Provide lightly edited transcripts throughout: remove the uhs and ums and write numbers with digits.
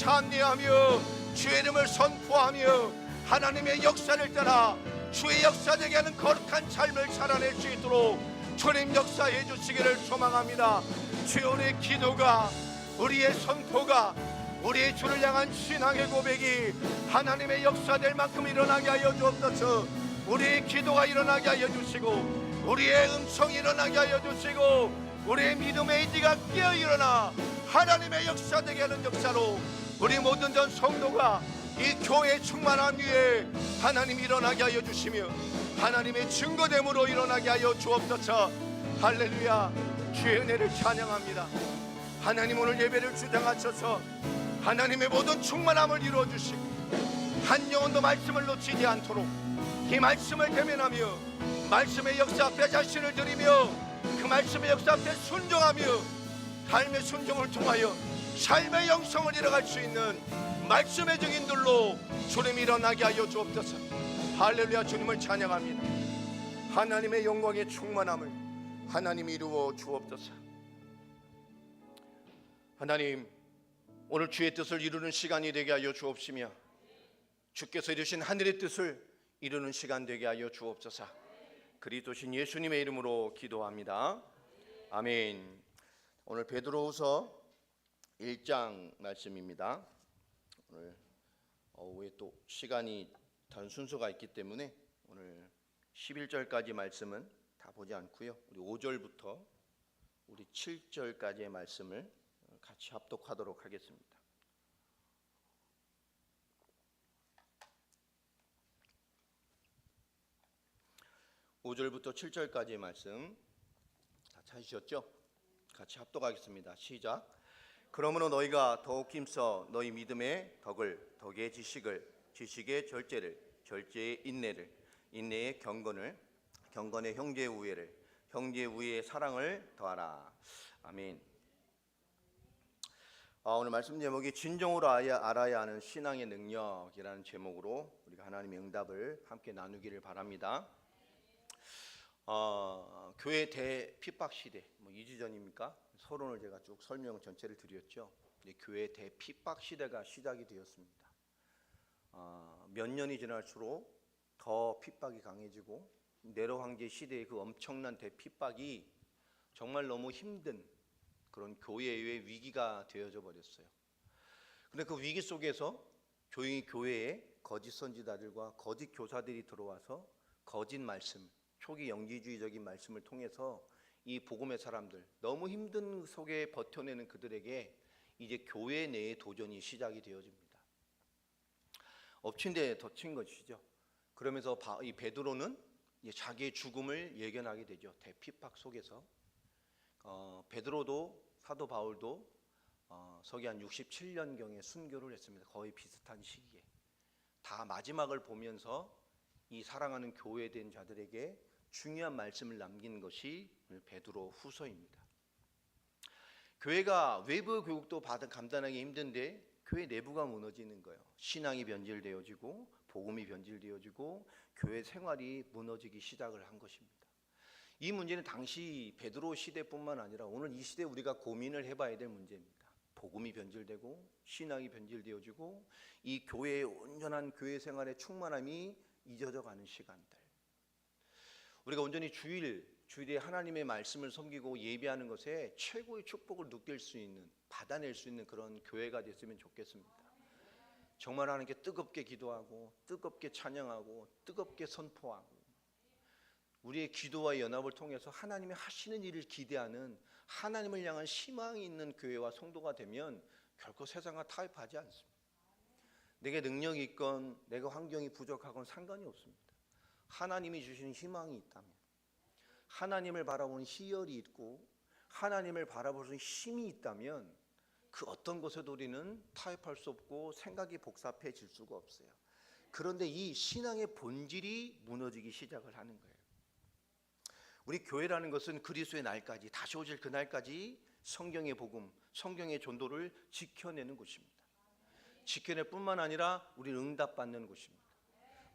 찬미하며 주의 이름을 선포하며 하나님의 역사를 따라 주의 역사되게 하는 거룩한 삶을 살아낼 수 있도록 주님 역사해 주시기를 소망합니다. 주여, 우리의 기도가, 우리의 선포가, 우리의 주를 향한 신앙의 고백이 하나님의 역사될 만큼 일어나게 하여 주옵소서. 우리의 기도가 일어나게 하여 주시고, 우리의 음성이 일어나게 하여 주시고, 우리의 믿음의 의지가 깨어 일어나 하나님의 역사되게 하는 역사로 우리 모든 전 성도가 이 교회 충만함 위에 하나님 일어나게 하여 주시며 하나님의 증거됨으로 일어나게 하여 주옵소서. 할렐루야. 주의 은혜를 찬양합니다. 하나님, 오늘 예배를 주장하셔서 하나님의 모든 충만함을 이루어 주시고 한 영혼도 말씀을 놓치지 않도록 이 말씀을 대면하며 말씀의 역사 앞에 자신을 드리며 그 말씀의 역사 앞에 순종하며 삶의 순종을 통하여 삶의 영성을 이뤄갈 수 있는 말씀의 증인들로 주님 일어나게 하여 주옵소서. 할렐루야. 주님을 찬양합니다. 하나님의 영광의 충만함을 하나님이 이루어 주옵소서. 하나님, 오늘 주의 뜻을 이루는 시간이 되게 하여 주옵시며 주께서 이루신 하늘의 뜻을 이루는 시간 되게 하여 주옵소서. 그리스도신 예수님의 이름으로 기도합니다. 아멘. 오늘 베드로후서 1장 말씀입니다. 오늘 오후에 또 시간이 다른 순서가 있기 때문에 오늘 11절까지 말씀은 다 보지 않고요, 우리 5절부터 우리 7절까지의 말씀을 같이 합독하도록 하겠습니다. (5절부터) 7절까지의 말씀 다 찾으셨죠? 같이 합독하겠습니다. 시작. 그러므로 너희가 더욱 힘써 너희 믿음의 덕을, 덕의 지식을, 지식의 절제를, 절제의 인내를, 인내의 경건을, 경건의 형제의 우애를, 형제의 우애의 사랑을 더하라. 아멘. 오늘 말씀 제목이 진정으로 알아야 하는 신앙의 능력이라는 제목으로 우리가 하나님의 응답을 함께 나누기를 바랍니다. 교회 대핍박 시대, 2주 전입니까? 서론을 제가 쭉 설명 전체를 드렸죠. 교회 대핍박 시대가 시작이 되었습니다. 몇 년이 지날수록 더 핍박이 강해지고 네로 황제 시대의 그 엄청난 대핍박이 정말 너무 힘든 그런 교회의 위기가 되어져 버렸어요. 그런데 그 위기 속에서 조용히 교회에 거짓 선지자들과 거짓 교사들이 들어와서 거짓 말씀, 초기 영지주의적인 말씀을 통해서 이 복음의 사람들, 너무 힘든 속에 버텨내는 그들에게 이제 교회 내의 도전이 시작이 되어집니다. 엎친 데 덮친 것이죠. 그러면서 이 베드로는 자기의 죽음을 예견하게 되죠. 대핍박 속에서. 베드로도, 사도 바울도 서기 한 67년경에 순교를 했습니다. 거의 비슷한 시기에. 다 마지막을 보면서 이 사랑하는 교회에 된 자들에게 중요한 말씀을 남긴 것이 베드로 후서입니다. 교회가 외부 교육도 감당하기 힘든데 교회 내부가 무너지는 거예요. 신앙이 변질되어지고 복음이 변질되어지고 교회 생활이 무너지기 시작을 한 것입니다. 이 문제는 당시 베드로 시대뿐만 아니라 오늘 이 시대에 우리가 고민을 해봐야 될 문제입니다. 복음이 변질되고 신앙이 변질되어지고 이 교회의 온전한 교회 생활의 충만함이 잊어져 가는 시간들, 우리가 온전히 주일에 하나님의 말씀을 섬기고 예배하는 것에 최고의 축복을 느낄 수 있는, 받아낼 수 있는 그런 교회가 됐으면 좋겠습니다. 정말 하나님께 뜨겁게 기도하고 뜨겁게 찬양하고 뜨겁게 선포하고 우리의 기도와 연합을 통해서 하나님이 하시는 일을 기대하는, 하나님을 향한 희망이 있는 교회와 성도가 되면 결코 세상과 타협하지 않습니다. 내게 능력이 있건 내가 환경이 부족하건 상관이 없습니다. 하나님이 주시는 희망이 있다면, 하나님을 바라보는 희열이 있고 하나님을 바라볼 수 있는 힘이 있다면 그 어떤 것에도 우리는 타협할 수 없고 생각이 복잡해질 수가 없어요. 그런데 이 신앙의 본질이 무너지기 시작을 하는 거예요. 우리 교회라는 것은 그리스도의 날까지, 다시 오실 그날까지 성경의 복음, 성경의 전도를 지켜내는 곳입니다. 지켜낼 뿐만 아니라 우리는 응답받는 곳입니다.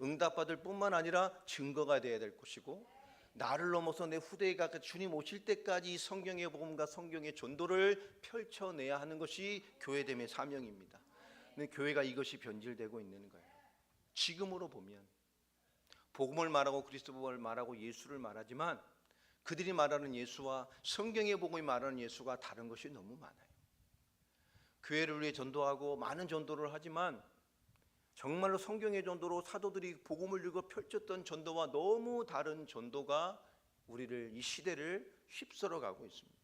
응답받을 뿐만 아니라 증거가 되어야 될 것이고, 나를 넘어서 내 후대가 주님 오실 때까지 성경의 복음과 성경의 전도를 펼쳐내야 하는 것이 교회됨의 사명입니다. 근데 교회가 이것이 변질되고 있는 거예요. 지금으로 보면 복음을 말하고 그리스도를 말하고 예수를 말하지만 그들이 말하는 예수와 성경의 복음이 말하는 예수가 다른 것이 너무 많아요. 교회를 위해 전도하고 많은 전도를 하지만 정말로 성경의 전도로 사도들이 복음을 들고 펼쳤던 전도와 너무 다른 전도가 우리를, 이 시대를 휩쓸어 가고 있습니다.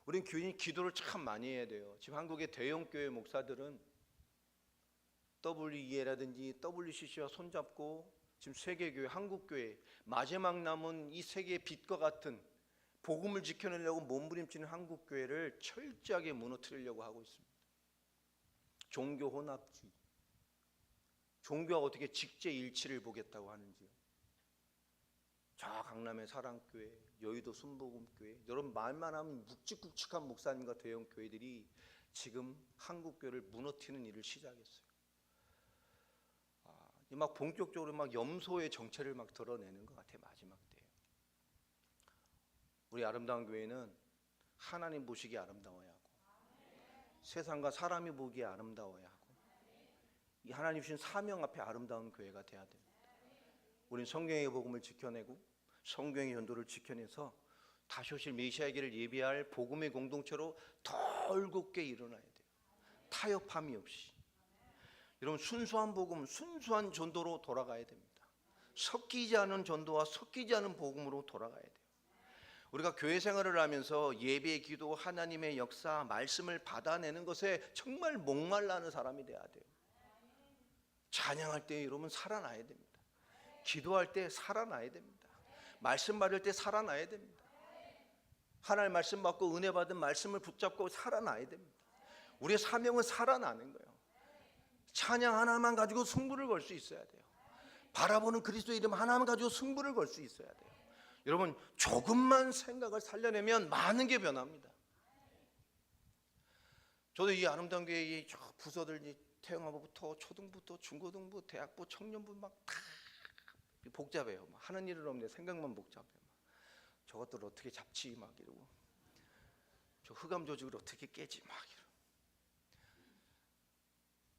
우리는 교인이 기도를 참 많이 해야 돼요. 지금 한국의 대형 교회 목사들은 WEA라든지 WCC와 손잡고 지금 세계교회, 한국교회, 마지막 남은 이 세계의 빛과 같은 복음을 지켜내려고 몸부림치는 한국교회를 철저하게 무너뜨리려고 하고 있습니다. 종교 혼합주의, 종교가 어떻게 직제일치를 보겠다고 하는지요. 저 강남의 사랑교회, 여의도 순복음교회, 여러분 말만 하면 묵직묵직한 목사님과 대형 교회들이 지금 한국교회를 무너뜨리는 일을 시작했어요. 막 본격적으로 막 염소의 정체를 막 드러내는 것 같아요. 마지막 때에 우리 아름다운 교회는 하나님 보시기에 아름다워야 하고 세상과 사람이 보기에 아름다워야 하고 이 하나님 주신 사명 앞에 아름다운 교회가 돼야 됩니다. 우리는 성경의 복음을 지켜내고 성경의 연도를 지켜내서 다시 오실 메시아에게를 예비할 복음의 공동체로 더 올곧게 일어나야 돼요. 타협함이 없이. 여러분 순수한 복음, 순수한 전도로 돌아가야 됩니다. 섞이지 않은 전도와 섞이지 않은 복음으로 돌아가야 돼요. 우리가 교회 생활을 하면서 예배, 기도, 하나님의 역사, 말씀을 받아내는 것에 정말 목말라하는 사람이 돼야 돼요. 찬양할 때 여러분 살아나야 됩니다. 기도할 때 살아나야 됩니다. 말씀 받을 때 살아나야 됩니다. 하나님 말씀 받고 은혜 받은 말씀을 붙잡고 살아나야 됩니다. 우리의 사명은 살아나는 거예요. 찬양 하나만 가지고 승부를 걸 수 있어야 돼요. 바라보는 그리스도 이름 하나만 가지고 승부를 걸 수 있어야 돼요. 여러분 조금만 생각을 살려내면 많은 게 변합니다. 저도 이 아름다운 교회의 부서들 태영아부부터 초등부터 중고등부 대학부 청년부 막 다 복잡해요. 하는 일은 없는데 생각만 복잡해요. 저것들을 어떻게 잡지 막 이러고 저 흑암 조직을 어떻게 깨지 막 이러고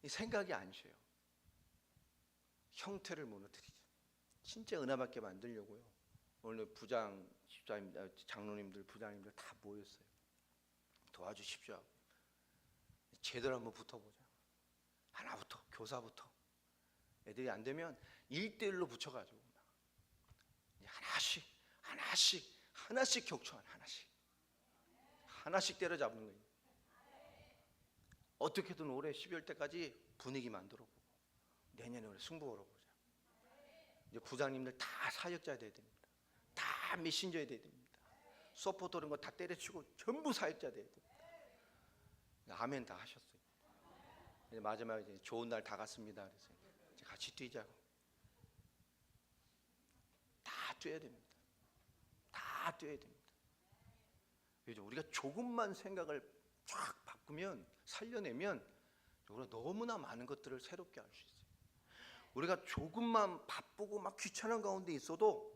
이 생각이 안 쉬어요. 형태를 무너뜨리죠. 진짜 은혜받게 만들려고요. 오늘 부장, 집사님들, 장로님들, 부장님들 다 모였어요. 도와주십시오 하고. 제대로 한번 붙어보자. 하나부터, 교사부터. 애들이 안 되면 1대1로 붙여가지고 하나씩 격추한 하나씩 때려잡는 거예요. 어떻게든 올해 12월 때까지 분위기 만들어보고 내년에 올해 승부 걸어보자. 이제 부장님들 다 사역자 돼야 됩니다. 다 메신저 돼야 됩니다. 서포터 이런 거 다 때려치고 전부 사역자 돼야 됩니다. 아멘 다 하셨어요. 이제 마지막에 이제 좋은 날 다 갔습니다. 그래서 이제 같이 뛰자고. 다 뛰어야 됩니다. 다 뛰어야 됩니다. 그래서 우리가 조금만 생각을 쫙 바꾸면 살려내면 우리가 너무나 많은 것들을 새롭게 할 수 있어요. 우리가 조금만 바쁘고 막 귀찮은 가운데 있어도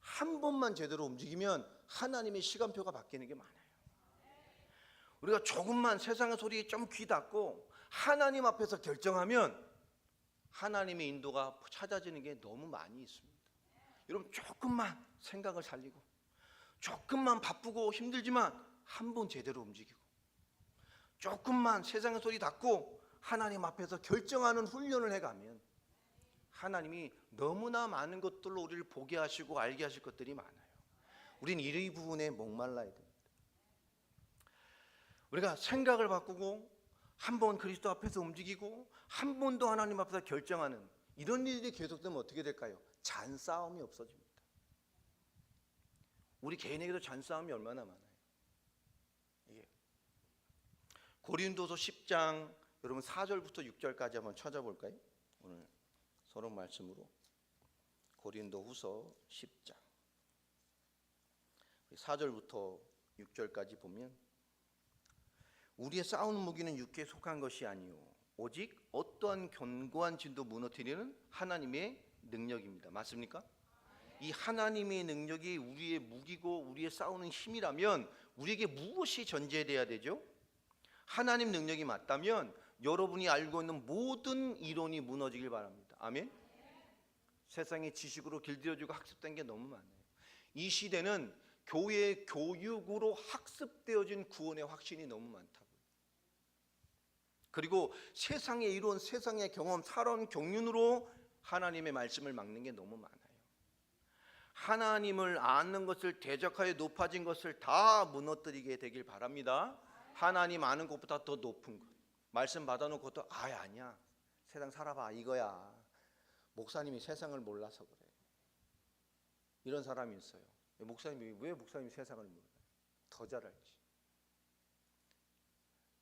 한 번만 제대로 움직이면 하나님의 시간표가 바뀌는 게 많아요. 우리가 조금만 세상의 소리에 좀 귀 닫고 하나님 앞에서 결정하면 하나님의 인도가 찾아지는 게 너무 많이 있습니다. 여러분 조금만 생각을 살리고 조금만 바쁘고 힘들지만 한 번 제대로 움직이고 조금만 세상의 소리 닫고 하나님 앞에서 결정하는 훈련을 해가면 하나님이 너무나 많은 것들로 우리를 보게 하시고 알게 하실 것들이 많아요. 우린 이 부분에 목말라야 됩니다. 우리가 생각을 바꾸고 한 번 그리스도 앞에서 움직이고 한 번 더 하나님 앞에서 결정하는 이런 일이 계속되면 어떻게 될까요? 잔싸움이 없어집니다. 우리 개인에게도 잔싸움이 얼마나 많아요. 이게 고린도서 10장 여러분 4절부터 6절까지 한번 찾아볼까요? 오늘 서론 말씀으로 고린도후서 10장 4절부터 6절까지 보면 우리의 싸우는 무기는 육체에 속한 것이 아니요 오직 어떠한 견고한 진도 무너뜨리는 하나님의 능력입니다. 맞습니까? 이 하나님의 능력이 우리의 무기고 우리의 싸우는 힘이라면 우리에게 무엇이 전제돼야 되죠? 하나님 능력이 맞다면 여러분이 알고 있는 모든 이론이 무너지길 바랍니다. 아멘. 세상의 지식으로 길들여지고 학습된 게 너무 많아요. 이 시대는 교회의 교육으로 학습되어진 구원의 확신이 너무 많다고요. 그리고 세상의 이론, 세상의 경험, 살아온 경륜으로 하나님의 말씀을 막는 게 너무 많아요. 하나님을 아는 것을 대적하여 높아진 것을 다 무너뜨리게 되길 바랍니다. 하나님 아는 것보다 더 높은 것, 말씀 받아놓고도 아니야, 세상 살아봐 이거야, 목사님이 세상을 몰라서 그래, 이런 사람이 있어요. 왜 목사님이 세상을 몰라요? 더 잘 알지.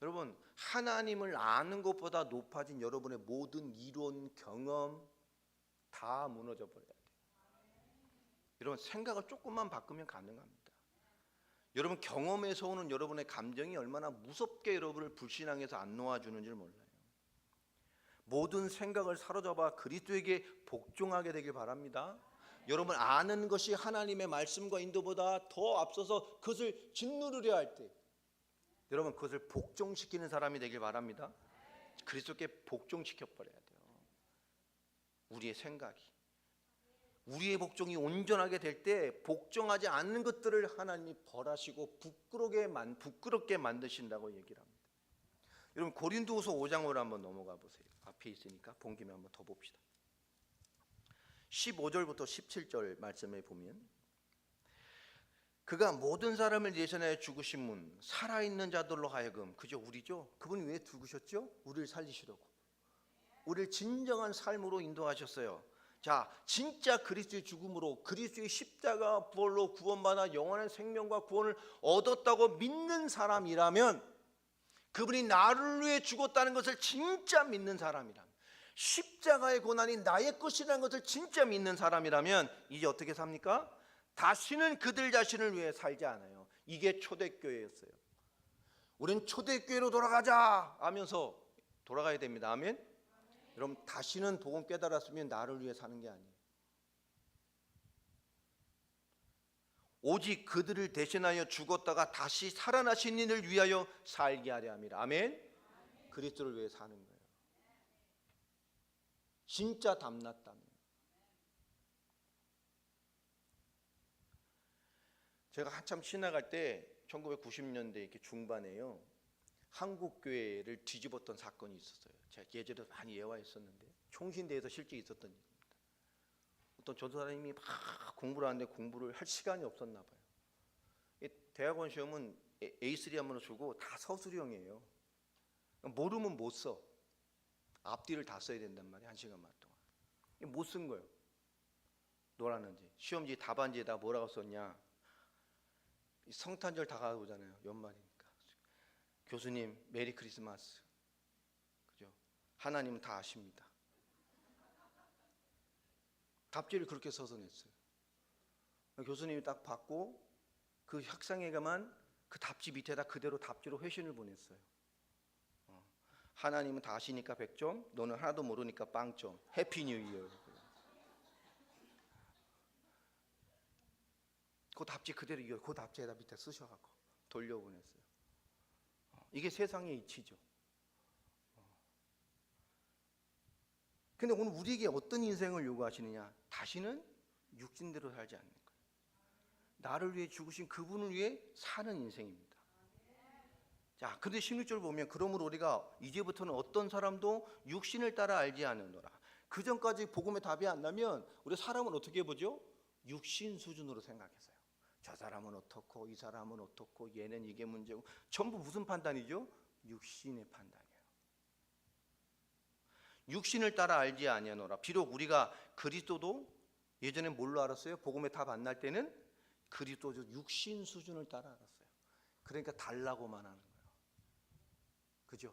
여러분, 하나님을 아는 것보다 높아진 여러분의 모든 이론, 경험 다 무너져 버려야 돼요. 여러분, 생각을 조금만 바꾸면 가능합니다. 여러분, 경험에서 오는 여러분의 감정이 얼마나 무섭게 여러분을 불신앙에서 안 놓아주는지를 몰라요. 모든 생각을 사로잡아 그리스도에게 복종하게 되길 바랍니다. 여러분, 아는 것이 하나님의 말씀과 인도보다 더 앞서서 그것을 짓누르려 할 때 여러분, 그것을 복종시키는 사람이 되길 바랍니다. 그리스도께 복종시켜 버려야 돼요. 우리의 생각이, 우리의 복종이 온전하게 될 때 복종하지 않는 것들을 하나님이 벌하시고 부끄럽게 만드신다고 얘기를 합니다. 여러분, 고린도후서 5장으로 한번 넘어가 보세요. 앞에 있으니까 본 김에 한번 더 봅시다. 15절부터 17절 말씀에 보면, 그가 모든 사람을 예전에 죽으신 분, 살아있는 자들로 하여금, 그죠, 우리죠? 그분이 왜 죽으셨죠? 우리를 살리시려고, 우리를 진정한 삶으로 인도하셨어요. 자, 진짜 그리스도의 죽음으로, 그리스도의 십자가 부활로 구원받아 영원한 생명과 구원을 얻었다고 믿는 사람이라면, 그분이 나를 위해 죽었다는 것을 진짜 믿는 사람이라면, 십자가의 고난이 나의 것이라는 것을 진짜 믿는 사람이라면 이제 어떻게 삽니까? 다시는 그들 자신을 위해 살지 않아요. 이게 초대교회였어요. 우린 초대교회로 돌아가자 하면서 돌아가야 됩니다. 아멘. 여러분, 다시는 복음 깨달았으면 나를 위해 사는 게 아니에요. 오직 그들을 대신하여 죽었다가 다시 살아나신 이를 위하여 살게 하려 함이라. 아멘. 그리스도를 위해 사는 거예요. 진짜 담났다면. 제가 한참 신학할 때 1990년대 이렇게 중반에요, 한국 교회를 뒤집었던 사건이 있었어요. 제가 예전에 많이 예화했었는데 총신대에서 실제 있었던 일입니다. 어떤 전도사님이 막 공부를 하는데 공부를 할 시간이 없었나 봐요. 대학원 시험은 A3 한번 주고 다 서술형이에요. 모르면 못 써. 앞뒤를 다 써야 된단 말이에요. 1시간 반 동안. 못 쓴 거예요. 노라는지. 시험지 답안지에다 뭐라고 썼냐, 성탄절 다가오잖아요. 연말이니까. 교수님 메리 크리스마스. 그죠? 하나님은 다 아십니다. 답지를 그렇게 써서 냈어요. 교수님이 딱 받고 그 학생에게만 그 답지 밑에다 그대로 답지로 회신을 보냈어요. 하나님은 다 아시니까 100점, 너는 하나도 모르니까 빵점. 해피 뉴 이어. 그 답지 그대로 이거 그 답지에다 밑에 쓰셔갖고 돌려보냈어요. 이게 세상의 이치죠. 근데 오늘 우리에게 어떤 인생을 요구하시느냐? 다시는 육신대로 살지 않는 거예요. 나를 위해 죽으신 그분을 위해 사는 인생입니다. 자, 근데 16절 보면, 그러므로 우리가 이제부터는 어떤 사람도 육신을 따라 알지 않으노라. 그 전까지 복음의 답이 안 나면 우리 사람은 어떻게 보죠? 육신 수준으로 생각했어요. 저 사람은 어떻고 이 사람은 어떻고 얘는 이게 문제고, 전부 무슨 판단이죠? 육신의 판단이에요. 육신을 따라 알지 아니하노라. 비록 우리가 그리스도도 예전에 뭘로 알았어요? 복음의 답 안 날 때는 그리스도도 육신 수준을 따라 알았어요. 그러니까 달라고만 하는 거예요. 그죠?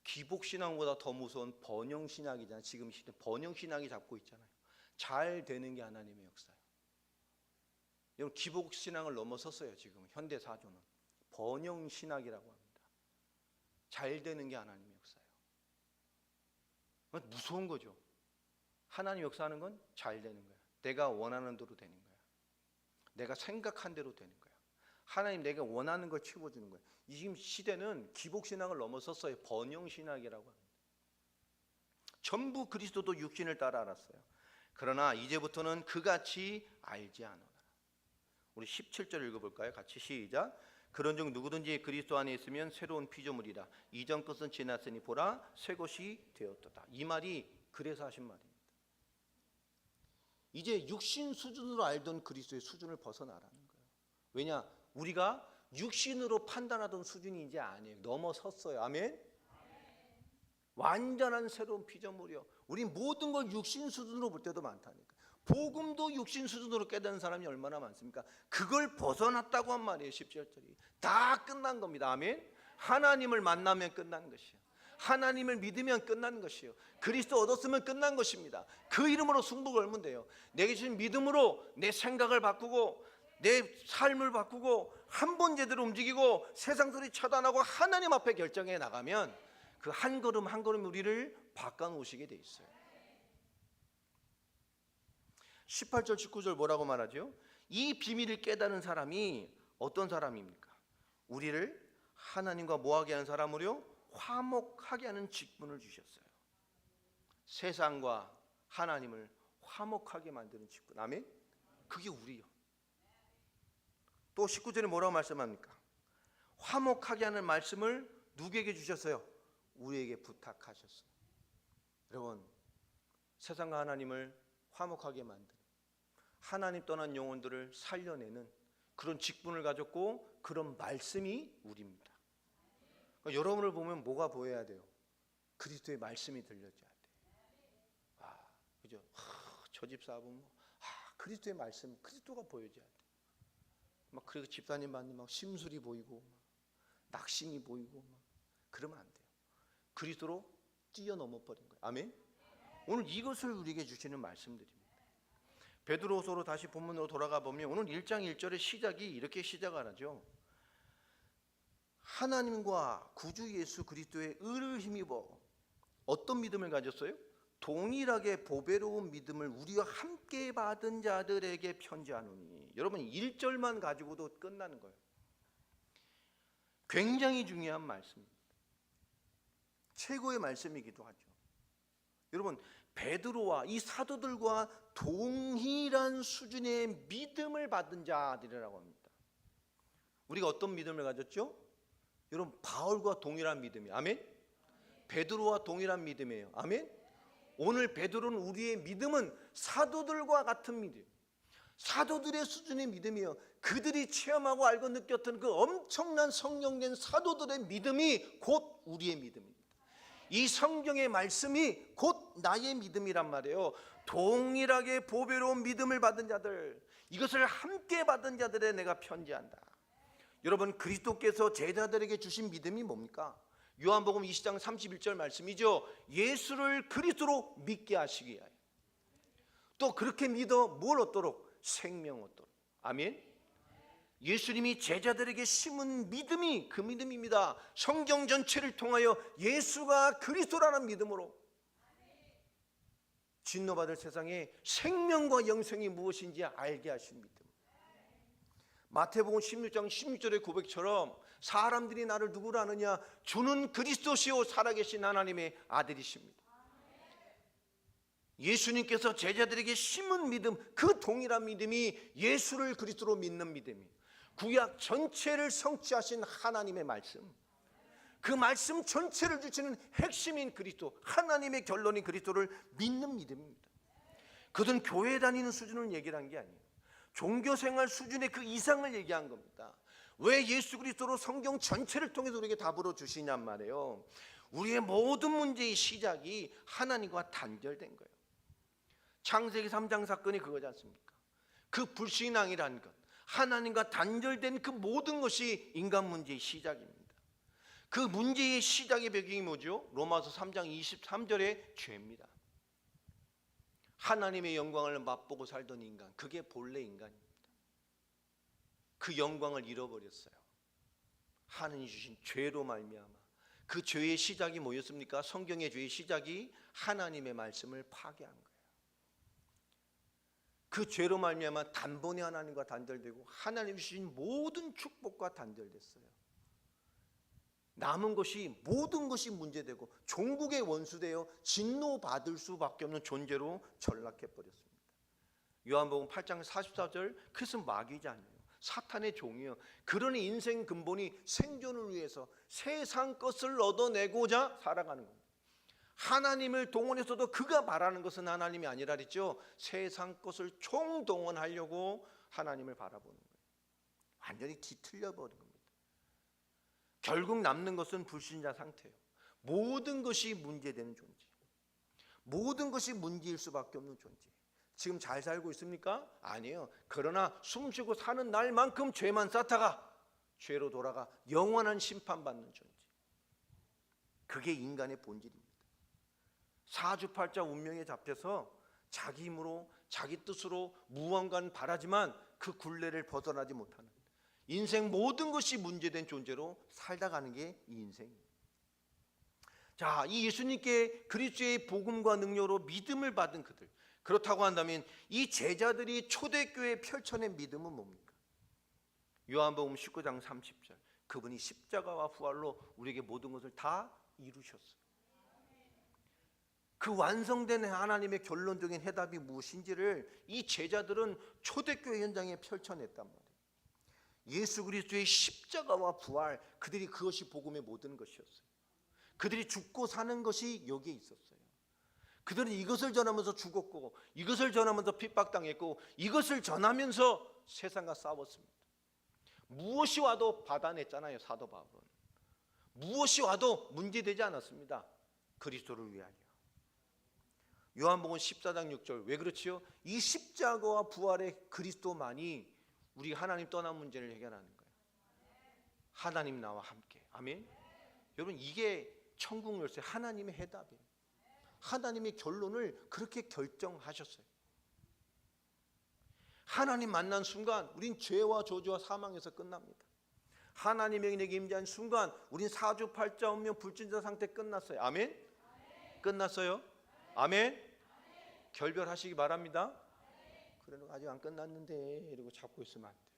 기복신앙보다 더 무서운 번영신학이잖아요. 지금 시대 번영신학이 잡고 있잖아요. 잘 되는 게 하나님의 역사예요. 여러분, 기복신앙을 넘어섰어요. 지금 현대사조는 번영신학이라고 합니다. 잘 되는 게 하나님의 역사예요. 무서운 거죠. 하나님 역사하는 건 잘 되는 거야. 내가 원하는 대로 되는 거야. 내가 생각한 대로 되는 거야. 하나님 내가 원하는 걸 채워주는 거야. 이 지금 시대는 기복신앙을 넘어섰어요. 번영신학이라고 합니다. 전부 그리스도도 육신을 따라 알았어요. 그러나 이제부터는 그같이 알지 않으라. 우리 17절 읽어볼까요? 같이 시작. 그런즉 누구든지 그리스도 안에 있으면 새로운 피조물이라. 이전 것은 지났으니 보라 새 것이 되었도다. 이 말이 그래서 하신 말입니다. 이제 육신 수준으로 알던 그리스도의 수준을 벗어나라는 거예요. 왜냐? 우리가 육신으로 판단하던 수준이 이제 아니에요. 넘어섰어요. 아멘? 완전한 새로운 피조물이요. 우리 모든 걸 육신 수준으로 볼 때도 많다니까. 복음도 육신 수준으로 깨닫는 사람이 얼마나 많습니까? 그걸 벗어났다고 한 말이에요. 17절이 다 끝난 겁니다. 아멘? 하나님을 만나면 끝난 것이에요. 하나님을 믿으면 끝난 것이에요. 그리스도 얻었으면 끝난 것입니다. 그 이름으로 승부 걸면 돼요. 내게 주신 믿음으로 내 생각을 바꾸고 내 삶을 바꾸고 한 번 제대로 움직이고 세상 소리 차단하고 하나님 앞에 결정해 나가면 그 한 걸음 한 걸음 우리를 바꿔놓으시게 돼 있어요. 18절 19절 뭐라고 말하죠? 이 비밀을 깨달은 사람이 어떤 사람입니까? 우리를 하나님과 뭐하게 하는 사람으로요? 화목하게 하는 직분을 주셨어요. 세상과 하나님을 화목하게 만드는 직분. 아멘? 그게 우리요. 또 19절에 뭐라고 말씀합니까? 화목하게 하는 말씀을 누구에게 주셨어요? 우리에게 부탁하셨어요. 여러분, 세상과 하나님을 화목하게 만드는, 하나님 떠난 영혼들을 살려내는 그런 직분을 가졌고 그런 말씀이 우리입니다. 그러니까 여러분을 보면 뭐가 보여야 돼요? 그리스도의 말씀이 들려줘야 돼요. 그죠? 저 집사 보면 그리스도의 말씀, 그리스도가 보여줘야 돼요. 막 그리고 집사님 만나면 막 심술이 보이고 막 낙심이 보이고 막 그러면 안 돼요. 그리스도로 뛰어넘어 버린 거예요. 아멘. 오늘 이것을 우리에게 주시는 말씀들입니다. 베드로후서로 다시 본문으로 돌아가 보면 오늘 1장 1절의 시작이 이렇게 시작을 하죠. 하나님과 구주 예수 그리스도의 의를 힘입어 어떤 믿음을 가졌어요? 동일하게 보배로운 믿음을 우리와 함께 받은 자들에게 편지하노니. 여러분 1절만 가지고도 끝나는 거예요. 굉장히 중요한 말씀입니다. 최고의 말씀이기도 하죠. 여러분 베드로와 이 사도들과 동일한 수준의 믿음을 받은 자들이라고 합니다. 우리가 어떤 믿음을 가졌죠? 여러분 바울과 동일한 믿음이에요. 아멘? 베드로와 동일한 믿음이에요. 아멘? 오늘 베드로는 우리의 믿음은 사도들과 같은 믿음, 사도들의 수준의 믿음이에요. 그들이 체험하고 알고 느꼈던 그 엄청난 성령된 사도들의 믿음이 곧 우리의 믿음입니다. 이 성경의 말씀이 곧 나의 믿음이란 말이에요. 동일하게 보배로운 믿음을 받은 자들, 이것을 함께 받은 자들에 내가 편지한다. 여러분 그리스도께서 제자들에게 주신 믿음이 뭡니까? 요한복음 20장 31절 말씀이죠. 예수를 그리스도로 믿게 하시기 위하여. 또 그렇게 믿어 뭘 얻도록? 생명 얻도록. 아멘. 예수님이 제자들에게 심은 믿음이 그 믿음입니다. 성경 전체를 통하여 예수가 그리스도라는 믿음으로 진노받을 세상에 생명과 영생이 무엇인지 알게 하신 믿음. 마태복음 16장 16절의 고백처럼 사람들이 나를 누구로 아느냐? 주는 그리스도시요 살아계신 하나님의 아들이십니다. 예수님께서 제자들에게 심은 믿음, 그 동일한 믿음이 예수를 그리스도로 믿는 믿음이에요. 구약 전체를 성취하신 하나님의 말씀, 그 말씀 전체를 주시는 핵심인 그리스도, 하나님의 결론인 그리스도를 믿는 믿음입니다. 그들은 교회 다니는 수준을 얘기를 한 게 아니에요. 종교생활 수준의 그 이상을 얘기한 겁니다. 왜 예수 그리스도로 성경 전체를 통해서 우리에게 답으로 주시냔 말이에요. 우리의 모든 문제의 시작이 하나님과 단절된 거예요. 창세기 3장 사건이 그거지 않습니까? 그 불신앙이라는 것, 하나님과 단절된 그 모든 것이 인간 문제의 시작입니다. 그 문제의 시작의 배경이 뭐죠? 로마서 3장 23절의 죄입니다. 하나님의 영광을 맛보고 살던 인간, 그게 본래 인간입니다. 그 영광을 잃어버렸어요. 하나님이 주신 죄로 말미암아. 그 죄의 시작이 뭐였습니까? 성경의 죄의 시작이 하나님의 말씀을 파괴한 거예요. 그 죄로 말미암아 단번에 하나님과 단절되고 하나님이 주신 모든 축복과 단절됐어요. 남은 것이 모든 것이 문제되고 종국의 원수되어 진노받을 수밖에 없는 존재로 전락해 버렸습니다. 요한복음 8장 44절, 그것은 마귀지 아니에요. 사탄의 종이요. 그러니 인생 근본이 생존을 위해서 세상 것을 얻어내고자 살아가는 겁니다. 하나님을 동원해서도 그가 바라는 것은 하나님이 아니라 그랬죠. 세상 것을 총동원하려고 하나님을 바라보는 거예요. 완전히 뒤틀려 버린 겁니다. 결국 남는 것은 불신자 상태예요. 모든 것이 문제되는 존재, 모든 것이 문제일 수밖에 없는 존재. 지금 잘 살고 있습니까? 아니에요. 그러나 숨쉬고 사는 날만큼 죄만 쌓다가 죄로 돌아가 영원한 심판받는 존재. 그게 인간의 본질입니다. 사주팔자 운명에 잡혀서 자기 힘으로 자기 뜻으로 무언가는 바라지만 그 굴레를 벗어나지 못하는, 인생 모든 것이 문제된 존재로 살다 가는 게 이 인생입니다. 자, 이 예수님께 그리스도의 복음과 능력으로 믿음을 받은 그들, 그렇다고 한다면 이 제자들이 초대교회에 펼쳐낸 믿음은 뭡니까? 요한복음 19장 30절, 그분이 십자가와 부활로 우리에게 모든 것을 다 이루셨어요. 그 완성된 하나님의 결론적인 해답이 무엇인지를 이 제자들은 초대교회 현장에 펼쳐냈단 말이에요. 예수 그리스도의 십자가와 부활, 그들이 그것이 복음의 모든 것이었어요. 그들이 죽고 사는 것이 여기에 있었어요. 그들은 이것을 전하면서 죽었고, 이것을 전하면서 핍박당했고, 이것을 전하면서 세상과 싸웠습니다. 무엇이 와도 받아냈잖아요. 사도 바울은 무엇이 와도 문제되지 않았습니다. 그리스도를 위하여. 요한복음 14장 6절, 왜 그렇지요? 이 십자가와 부활의 그리스도만이 우리 하나님 떠난 문제를 해결하는 거예요. 하나님 나와 함께. 아멘. 여러분, 이게 천국 열쇠, 하나님의 해답이에요. 하나님의 결론을 그렇게 결정하셨어요. 하나님 만난 순간 우린 죄와 저주와 사망에서 끝납니다. 하나님의 은혜가 임재한 순간 우린 사주팔자 운명 불진자 상태 끝났어요. 아멘. 끝났어요. 아멘. 결별하시기 바랍니다. 그래도 아직 안 끝났는데 이러고 잡고 있으면 안 돼요.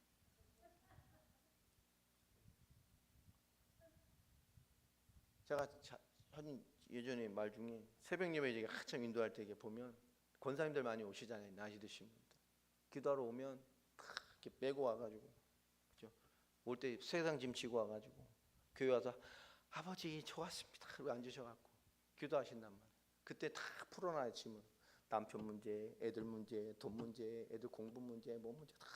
제가 예전에 말 중에 새벽 예배 이제 한참 인도할 때 보면 권사님들 많이 오시잖아요. 나이 드신 분들 기도하러 오면 탁 이렇게 빼고 와가지고, 그죠? 올 때 세상 짐 지고 와가지고 교회 와서 아버지 좋았습니다 그러고 앉으셔갖고 기도하신단 말이에요. 그때 다 풀어놔요. 짐을. 남편 문제, 애들 문제, 돈 문제, 애들 공부 문제, 뭐 문제 다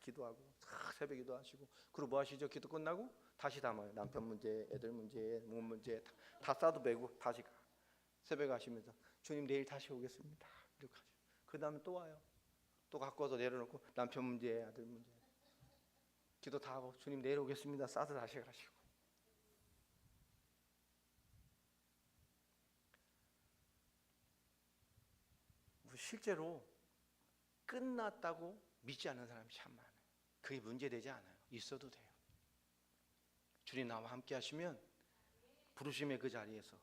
기도하고, 다 새벽 기도하시고, 그리고 뭐 하시죠? 기도 끝나고 다시 담아요. 남편 문제, 애들 문제, 뭐 문제 다 싸도 메고 다시 새벽 가시면서 주님 내일 다시 오겠습니다 이렇게 하죠. 그 다음에 또 와요. 또 갖고 와서 내려놓고 남편 문제, 아들 문제 기도 다 하고 주님 내일 오겠습니다 싸서 다시 가시고. 실제로 끝났다고 믿지 않는 사람이 참 많아요. 그게 문제되지 않아요. 있어도 돼요. 주님 나와 함께 하시면 부르심의 그 자리에서,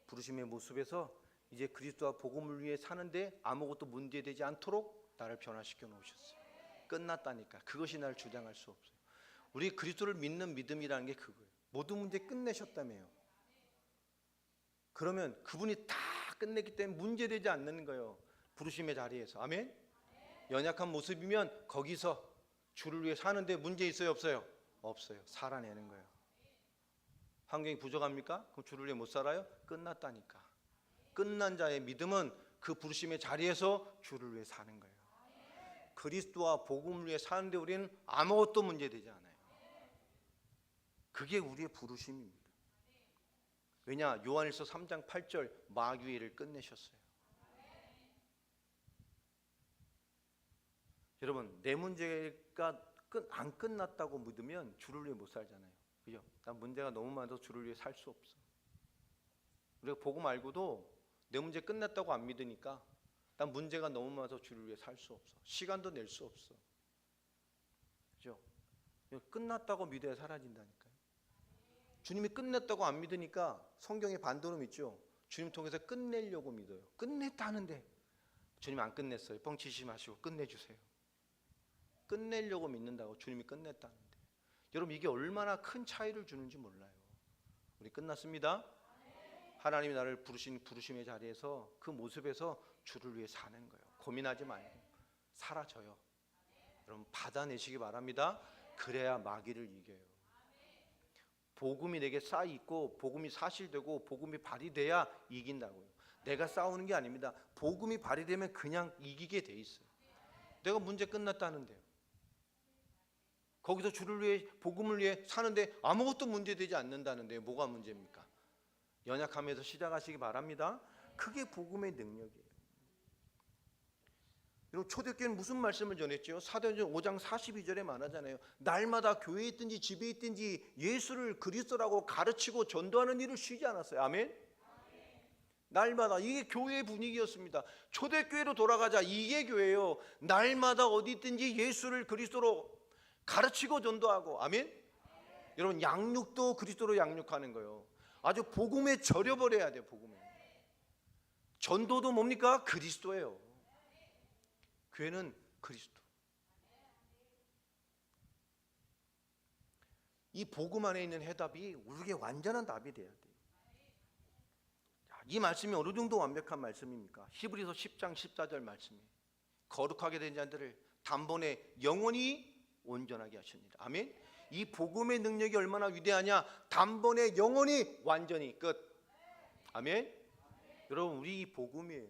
부르심의 모습에서 이제 그리스도와 복음을 위해 사는데 아무것도 문제되지 않도록 나를 변화시켜 놓으셨어요. 끝났다니까. 그것이 나를 주장할 수 없어요. 우리 그리스도를 믿는 믿음이라는 게 그거예요. 모든 문제 끝내셨다며요. 그러면 그분이 다 끝냈기 때문에 문제되지 않는 거예요. 부르심의 자리에서. 아멘. 연약한 모습이면 거기서 주를 위해 사는데 문제 있어요? 없어요? 없어요. 살아내는 거예요. 환경이 부족합니까? 그럼 주를 위해 못 살아요? 끝났다니까. 끝난 자의 믿음은 그 부르심의 자리에서 주를 위해 사는 거예요. 그리스도와 복음을 위해 사는데 우리는 아무것도 문제되지 않아요. 그게 우리의 부르심입니다. 왜냐? 요한일서 3장 8절, 마귀의 일을 끝내셨어요. 여러분, 내 문제가 안 끝났다고 믿으면 주를 위해 못 살잖아요. 그죠? 난 문제가 너무 많아서 주를 위해 살 수 없어. 우리가 복음 알고도 내 문제 끝났다고 안 믿으니까 난 문제가 너무 많아서 주를 위해 살 수 없어. 시간도 낼 수 없어. 그죠? 끝났다고 믿어야 사라진다니까요. 주님이 끝냈다고 안 믿으니까 성경에 반대로 믿죠. 주님 통해서 끝내려고 믿어요. 끝냈다는데 주님 안 끝냈어요. 뻥치지 마시고 끝내주세요. 끝내려고 믿는다고 주님이 끝냈다는데. 여러분, 이게 얼마나 큰 차이를 주는지 몰라요. 우리 끝났습니다. 하나님이 나를 부르신 부르심의 자리에서 그 모습에서 주를 위해 사는 거예요. 고민하지 말고 사라져요. 여러분 받아내시기 바랍니다. 그래야 마귀를 이겨요. 복음이 내게 쌓여 있고 복음이 사실되고 복음이 발휘돼야 이긴다고요. 내가 싸우는 게 아닙니다. 복음이 발휘되면 그냥 이기게 돼 있어요. 내가 문제 끝났다는데요. 거기서 주를 위해 복음을 위해 사는데 아무것도 문제되지 않는다는데요. 뭐가 문제입니까? 연약함에서 시작하시기 바랍니다. 그게 복음의 능력이에요. 여러분 초대교회는 무슨 말씀을 전했죠? 사도행전 5장 42절에 말하잖아요. 날마다 교회에 있든지 집에 있든지 예수를 그리스도라고 가르치고 전도하는 일을 쉬지 않았어요. 아멘? 날마다. 이게 교회의 분위기였습니다. 초대교회로 돌아가자. 이게 교회예요. 날마다 어디 있든지 예수를 그리스도로 가르치고 전도하고. 아멘? 여러분 양육도 그리스도로 양육하는 거예요. 아주 복음에 절여버려야 돼요. 복음에. 전도도 뭡니까? 그리스도예요. 교회는 그리스도. 이 복음 안에 있는 해답이 우리에게 완전한 답이 돼야 돼요. 이 말씀이 어느 정도 완벽한 말씀입니까? 히브리서 10장 14절 말씀이 거룩하게 된 자들을 단번에 영원히 온전하게 하십니다. 아멘. 이 복음의 능력이 얼마나 위대하냐? 단번에 영원히 완전히 끝. 아멘. 여러분 우리 이 복음이에요.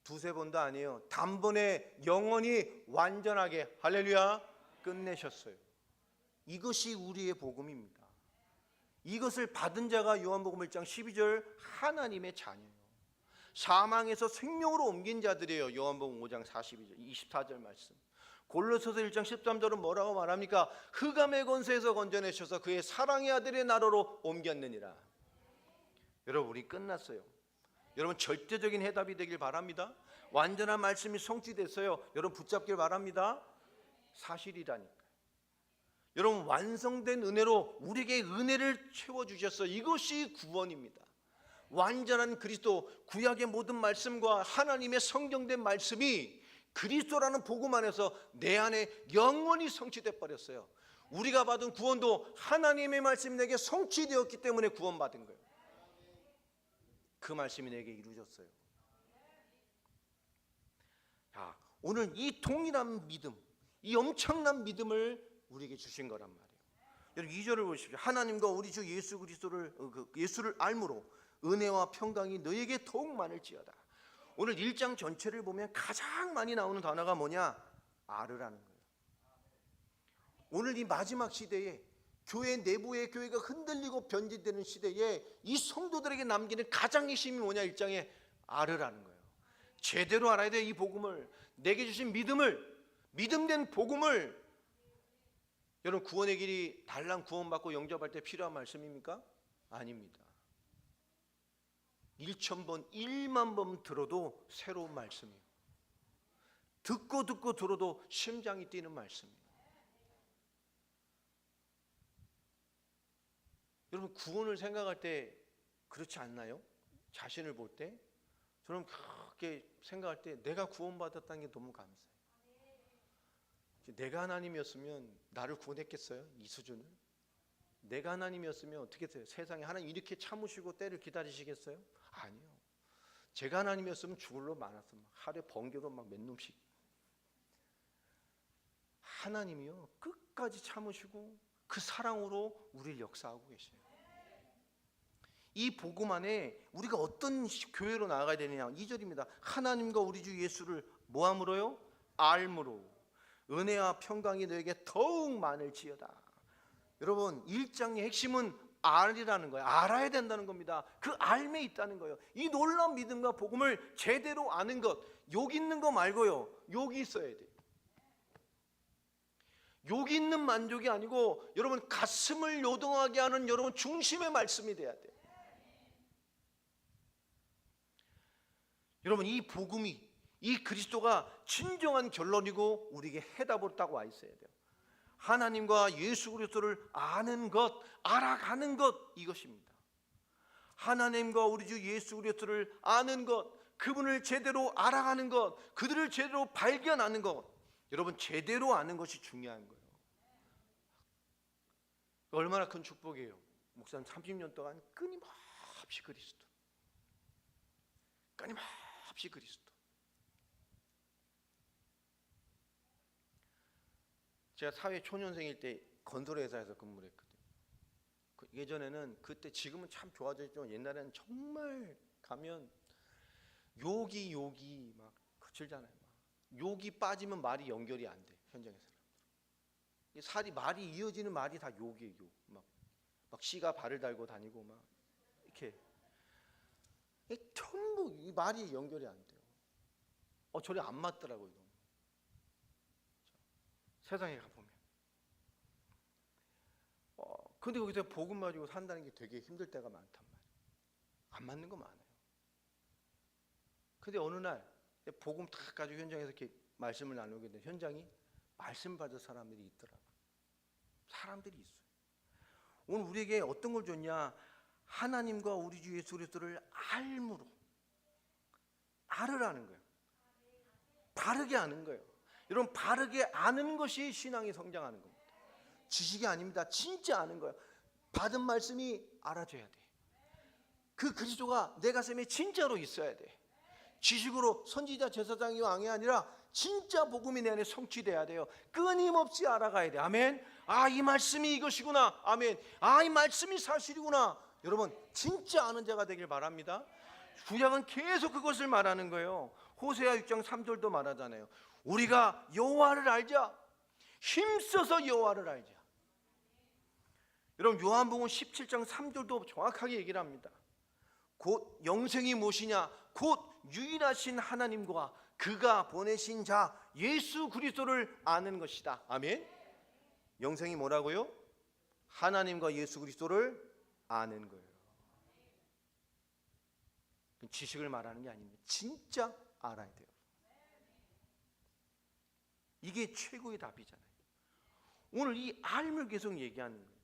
두세 번도 아니에요. 단번에 영원히 완전하게 할렐루야 끝내셨어요. 이것이 우리의 복음입니다. 이것을 받은 자가 요한복음 1장 12절 하나님의 자녀예요. 사망에서 생명으로 옮긴 자들이에요. 요한복음 5장 42절 24절 말씀. 골로새서 1장 13절은 뭐라고 말합니까? 흑암의 권세에서 건져내셔서 그의 사랑의 아들의 나라로 옮겼느니라. 여러분 우리 끝났어요. 여러분 절대적인 해답이 되길 바랍니다. 완전한 말씀이 성취됐어요. 여러분 붙잡길 바랍니다. 사실이라니까. 여러분 완성된 은혜로 우리에게 은혜를 채워주셨어요. 이것이 구원입니다. 완전한 그리스도, 구약의 모든 말씀과 하나님의 성경된 말씀이 그리스도라는 복음 안에서 내 안에 영원히 성취돼 버렸어요. 우리가 받은 구원도 하나님의 말씀이 내게 성취되었기 때문에 구원받은 거예요. 그 말씀이 내게 이루어졌어요. 자, 오늘 이 동일한 믿음, 이 엄청난 믿음을 우리에게 주신 거란 말이에요. 여러분 2절을 보십시오. 하나님과 우리 주 예수 그리스도를 예수를 알므로 은혜와 평강이 너에게 더욱 많을지어다. 오늘 1장 전체를 보면 가장 많이 나오는 단어가 뭐냐? 알으라는 거예요. 오늘 이 마지막 시대에 교회 내부의 교회가 흔들리고 변질되는 시대에 이 성도들에게 남기는 가장 핵심이 뭐냐? 1장에 알으라는 거예요. 제대로 알아야 돼. 이 복음을, 내게 주신 믿음을, 믿음된 복음을. 여러분 구원의 길이 달랑 구원받고 영접할 때 필요한 말씀입니까? 아닙니다. 1,000번 1만 번 들어도 새로운 말씀이에요. 듣고 들어도 심장이 뛰는 말씀이에요. 여러분 구원을 생각할 때 그렇지 않나요? 자신을 볼 때 저는 그렇게 생각할 때 내가 구원받았다는 게 너무 감사해요. 내가 하나님이었으면 나를 구원했겠어요? 이 수준을? 내가 하나님이었으면 어떻게 했어요? 세상에 하나님 이렇게 참으시고 때를 기다리시겠어요? 아니요. 제가 하나님이었으면 죽을 놈 많았어요. 하루에 번개로 막 몇 놈씩. 하나님이요 끝까지 참으시고 그 사랑으로 우리를 역사하고 계세요. 이 복음 안에 우리가 어떤 교회로 나아가야 되느냐? 2절입니다. 하나님과 우리 주 예수를 뭐함으로요? 알므로 은혜와 평강이 너에게 더욱 많을지어다. 여러분 1장의 핵심은 알이라는 거예요. 알아야 된다는 겁니다. 그 알매 있다는 거예요. 이 놀라운 믿음과 복음을 제대로 아는 것, 여기 있는 거 말고요, 여기 있어야 돼요. 여기 있는 만족이 아니고 여러분 가슴을 요동하게 하는 여러분 중심의 말씀이 돼야 돼요. 여러분 이 복음이, 이 그리스도가 진정한 결론이고 우리에게 해답으로 딱 와 있어야 돼요. 하나님과 예수 그리스도를 아는 것, 알아가는 것, 이것입니다. 하나님과 우리 주 예수 그리스도를 아는 것, 그분을 제대로 알아가는 것, 그들을 제대로 발견하는 것, 여러분 제대로 아는 것이 중요한 거예요. 얼마나 큰 축복이에요. 목사님 30년 동안 끊임없이 그리스도, 끊임없이 그리스도. 제가 사회 초년생일 때 건설회사에서 근무를 했거든요. 예전에는 그때, 지금은 참 좋아졌지만 옛날에는 정말 가면 욕이 막 거칠잖아요. 욕이 빠지면 말이 연결이 안 돼. 현장에서는 말이 이어지는 말이 다 욕이에요. 욕. 막 씨가 발을 달고 다니고 막 이렇게 전부 이 말이 연결이 안 돼요. 저리 안 맞더라고요. 세상에 가보면. 근데 거기서 복음 가지고 산다는 게 되게 힘들 때가 많단 말이에요. 안 맞는 거 많아요. 근데 어느 날 복음 딱 가지고 현장에서 이렇게 말씀을 나누게 된 현장이 말씀 받을 사람들이 있더라고요. 사람들이 있어요. 오늘 우리에게 어떤 걸 줬냐? 하나님과 우리 주 예수 그리스도를 알므로, 알으라는 거예요. 바르게 아는 거예요. 여러분, 바르게 아는 것이 신앙이 성장하는 겁니다. 지식이 아닙니다. 진짜 아는 거예요. 받은 말씀이 알아져야 돼. 그 그리스도가 내 가슴에 진짜로 있어야 돼. 지식으로 선지자, 제사장이 왕이 아니라 진짜 복음이 내 안에 성취돼야 돼요. 끊임없이 알아가야 돼. 아멘. 이 말씀이 이것이구나. 아멘. 이 말씀이 사실이구나. 여러분, 진짜 아는 자가 되길 바랍니다. 구약은 계속 그것을 말하는 거예요. 호세아 6장 3절도 말하잖아요. 우리가 여호와를 알자. 힘써서 여호와를 알자. 여러분, 요한복음 17장 3절도 정확하게 얘기를 합니다. 곧 영생이 무엇이냐? 곧 유일하신 하나님과 그가 보내신 자 예수 그리스도를 아는 것이다. 아멘. 영생이 뭐라고요? 하나님과 예수 그리스도를 아는 거예요. 지식을 말하는 게 아닙니다. 진짜 알아야 돼요. 이게 최고의 답이잖아요. 오늘 이 알을 계속 얘기하는 거예요.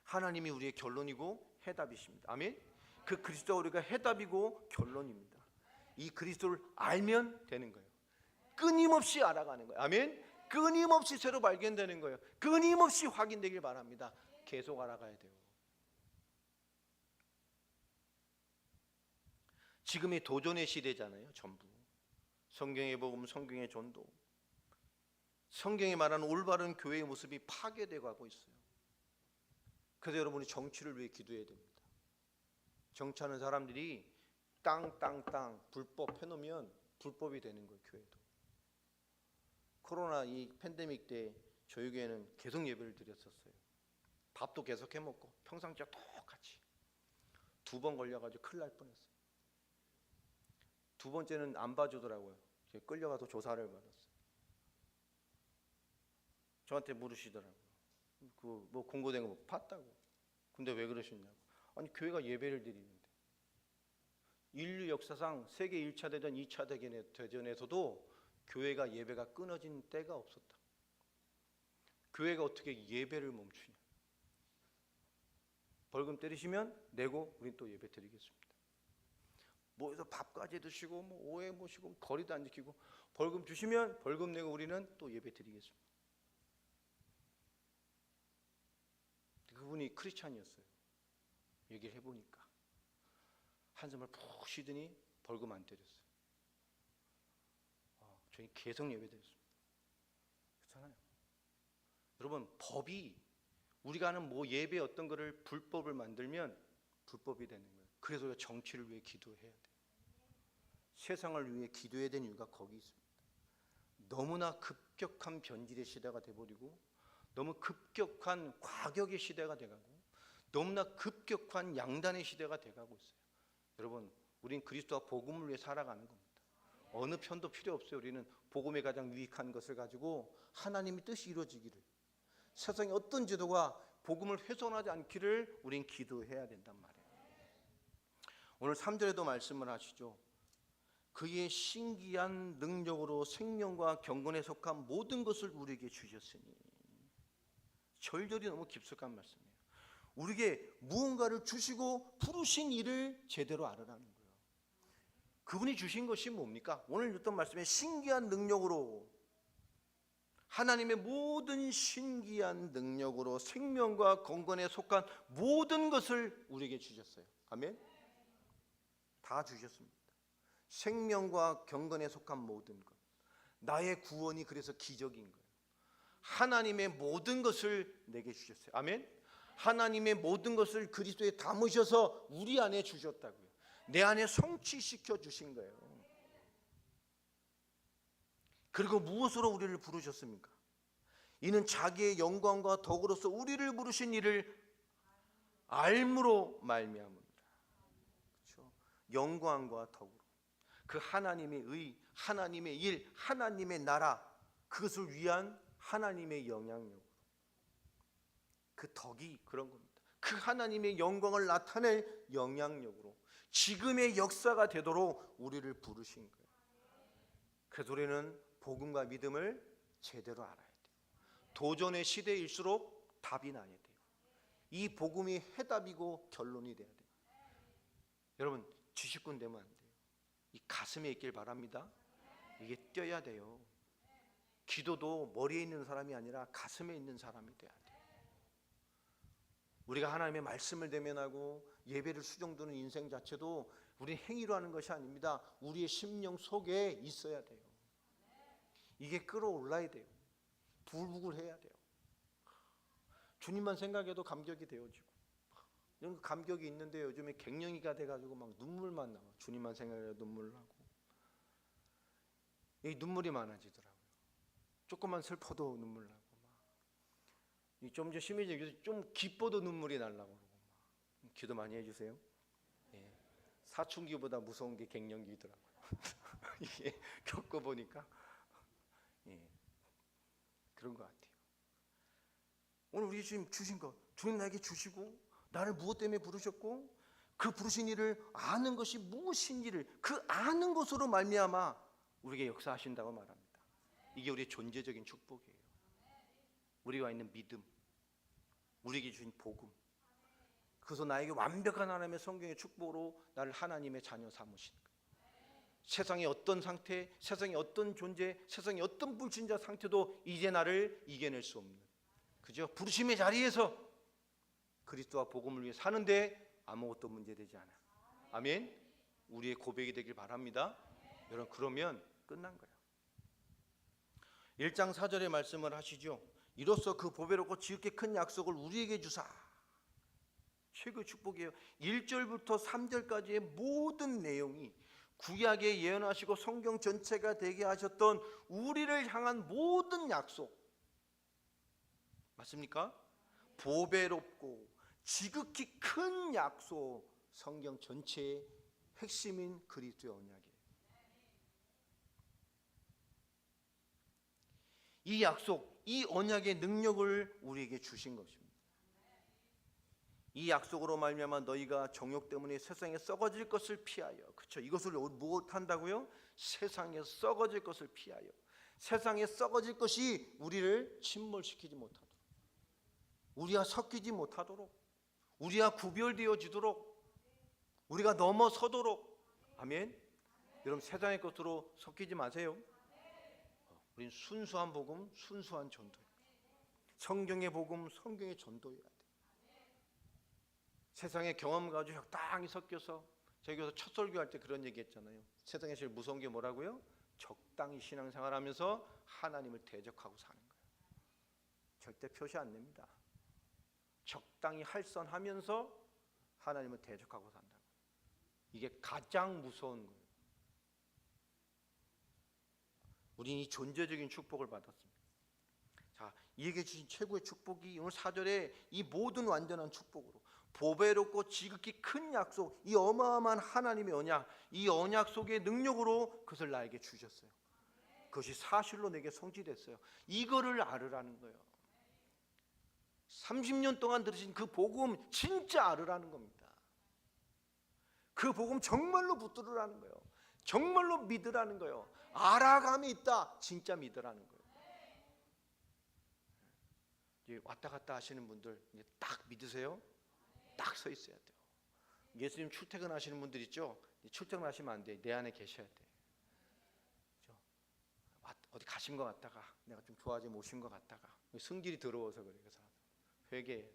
하나님이 우리의 결론이고 해답이십니다. 아멘. 그 그리스도가 우리가 해답이고 결론입니다. 이 그리스도를 알면 되는 거예요. 끊임없이 알아가는 거예요. 아멘. 끊임없이 새로 발견되는 거예요. 끊임없이 확인되길 바랍니다. 계속 알아가야 돼요. 지금이 도전의 시대잖아요. 전부 성경의 복음, 성경의 전도, 성경이 말하는 올바른 교회의 모습이 파괴되고 가고 있어요. 그래서 여러분이 정치를 위해 기도해야 됩니다. 정치하는 사람들이 땅 불법 해놓으면 불법이 되는 거예요. 교회도. 코로나 이 팬데믹 때 저희 교회는 계속 예배를 드렸었어요. 밥도 계속 해먹고 평상시와 똑같이 2번 걸려가지고 큰일 날 뻔했어요. 2번째는 안 봐주더라고요. 끌려가서 조사를 받았어요. 저한테 물으시더라고요. 뭐 공고된 거 봤다고. 근데 왜 그러셨냐고. 아니, 교회가 예배를 드리는데. 인류 역사상 세계 1차 대전, 2차 대전에서도 교회가 예배가 끊어진 때가 없었다. 교회가 어떻게 예배를 멈추냐. 벌금 때리시면 내고 우린 또 예배 드리겠습니다. 모여서 밥까지 드시고 오해 모시고 거리도 안 지키고 벌금 주시면 벌금 내고 우리는 또 예배 드리겠습니다. 그분이 크리스찬이었어요. 얘기를 해보니까 한숨을 푹 쉬더니 벌금 안 때렸어요. 저희 계속 예배 드렸습니다. 그렇잖아요. 여러분, 법이 우리가 하는 예배 어떤 거를 불법을 만들면 불법이 되는 거예요. 그래서 우리가 정치를 위해 기도해야 돼요. 세상을 위해 기도해야 되는 이유가 거기 있습니다. 너무나 급격한 변질의 시대가 돼버리고 너무 급격한 과격의 시대가 돼가고 너무나 급격한 양단의 시대가 돼가고 있어요. 여러분, 우린 그리스도와 복음을 위해 살아가는 겁니다. 어느 편도 필요 없어요. 우리는 복음의 가장 유익한 것을 가지고 하나님의 뜻이 이루어지기를, 세상의 어떤 제도가 복음을 훼손하지 않기를 우린 기도해야 된단 말이에요. 오늘 3절에도 말씀을 하시죠. 그의 신기한 능력으로 생명과 경건에 속한 모든 것을 우리에게 주셨으니. 절절히 너무 깊숙한 말씀이에요. 우리에게 무언가를 주시고 부르신 일을 제대로 알아라는 거예요. 그분이 주신 것이 뭡니까? 오늘 읽었던 말씀에 신기한 능력으로 하나님의 모든 신기한 능력으로 생명과 건강에 속한 모든 것을 우리에게 주셨어요. 아멘. 다 주셨습니다. 생명과 경건에 속한 모든 것. 나의 구원이 그래서 기적인 거예요. 하나님의 모든 것을 내게 주셨어요. 아멘. 하나님의 모든 것을 그리스도에 담으셔서 우리 안에 주셨다고요. 내 안에 성취시켜 주신 거예요. 그리고 무엇으로 우리를 부르셨습니까? 이는 자기의 영광과 덕으로서 우리를 부르신 이를 알므로 말미암습니다. 그렇죠? 영광과 덕으로 그 하나님의 의, 하나님의 일, 하나님의 나라, 그것을 위한 하나님의 영향력으로, 그 덕이 그런 겁니다. 그 하나님의 영광을 나타낼 영향력으로 지금의 역사가 되도록 우리를 부르신 거예요. 그래서 우리는 복음과 믿음을 제대로 알아야 돼요. 도전의 시대일수록 답이 나야 돼요. 이 복음이 해답이고 결론이 돼야 돼요. 여러분, 지식군 되면 안 돼요. 이 가슴에 있길 바랍니다. 이게 뛰어야 돼요. 기도도 머리에 있는 사람이 아니라 가슴에 있는 사람이 돼야 돼요. 우리가 하나님의 말씀을 대면하고 예배를 수종드는 인생 자체도 우리 행위로 하는 것이 아닙니다. 우리의 심령 속에 있어야 돼요. 이게 끌어올라야 돼요. 불부글해야 돼요. 주님만 생각해도 감격이 되어지고, 이런 감격이 있는데 요즘에 갱년기가 돼가지고 막 눈물만 나와. 주님만 생각해도 눈물 나고, 이 눈물이 많아지더라고요. 조금만 슬퍼도 눈물 나고, 좀 이제 심해지고 좀 기뻐도 눈물이 나려고 그러고, 기도 많이 해주세요. 예. 사춘기보다 무서운 게 갱년기더라고요. 이게 겪어보니까 그런 것 같아요. 오늘 우리 주님 주신 것, 주님 나에게 주시고 나를 무엇 때문에 부르셨고 그 부르신 일을 아는 것이 무엇인지를 그 아는 것으로 말미암아 우리에게 역사하신다고 말합니다. 이게 우리의 존재적인 축복이에요. 우리가 있는 믿음, 우리에게 주신 복음, 그래서 나에게 완벽한 하나님의 성경의 축복으로 나를 하나님의 자녀 삼으시는 거예요. 세상의 어떤 상태, 세상의 어떤 존재, 세상의 어떤 불신자 상태도 이제 나를 이겨낼 수 없는, 그죠? 부르심의 자리에서 그리스도와 복음을 위해 사는데 아무것도 문제되지 않아요. 아멘. 우리의 고백이 되길 바랍니다. 여러분, 그러면 끝난 거예요. 1장 4절의 말씀을 하시죠. 이로써 그 보배롭고 지극히 큰 약속을 우리에게 주사. 최고의 축복이에요. 1절부터 3절까지의 모든 내용이 구약에 예언하시고 성경 전체가 되게 하셨던 우리를 향한 모든 약속 맞습니까? 보배롭고 지극히 큰 약속, 성경 전체의 핵심인 그리스도의 언약이에요. 이 약속, 이 언약의 능력을 우리에게 주신 것입니다. 이 약속으로 말미암아 너희가 정욕 때문에 세상에 썩어질 것을 피하여, 그렇죠? 이것을 무엇한다고요? 세상에 썩어질 것을 피하여, 세상에 썩어질 것이 우리를 침몰시키지 못하도록, 우리가 섞이지 못하도록, 우리가 구별되어지도록, 우리가 넘어서도록. 아멘. 여러분, 세상의 것으로 섞이지 마세요. 우리는 순수한 복음, 순수한 전도, 성경의 복음, 성경의 전도해야 돼. 세상의 경험 가지고 적당히 섞여서, 저기서 첫 설교할 때 그런 얘기했잖아요. 세상에 제일 무서운 게 뭐라고요? 적당히 신앙생활하면서 하나님을 대적하고 사는 거예요. 절대 표시 안 냅니다. 적당히 할선하면서 하나님을 대적하고 산다고. 이게 가장 무서운 거예요. 우리는 이 존재적인 축복을 받았습니다. 자, 이에게 주신 최고의 축복이 오늘 4절에 이 모든 완전한 축복으로 보배롭고 지극히 큰 약속, 이 어마어마한 하나님의 언약, 이 언약 속의 능력으로 그것을 나에게 주셨어요. 그것이 사실로 내게 성취됐어요. 이거를 알으라는 거예요. 30년 동안 들으신 그 복음 진짜 알으라는 겁니다. 그 복음 정말로 붙들으라는 거예요. 정말로 믿으라는 거예요. 알아감이 있다, 진짜 믿으라는 거예요. 이제 왔다 갔다 하시는 분들 이제 딱 믿으세요. 딱 서 있어야 돼요. 예수님 출퇴근하시는 분들 있죠? 출퇴근하시면 안 돼. 내 안에 계셔야 돼. 어디 가신 것 같다가 내가 좀 좋아하지 모신 것 같다가 성질이 더러워서 그래. 그 사람 회개해야 돼.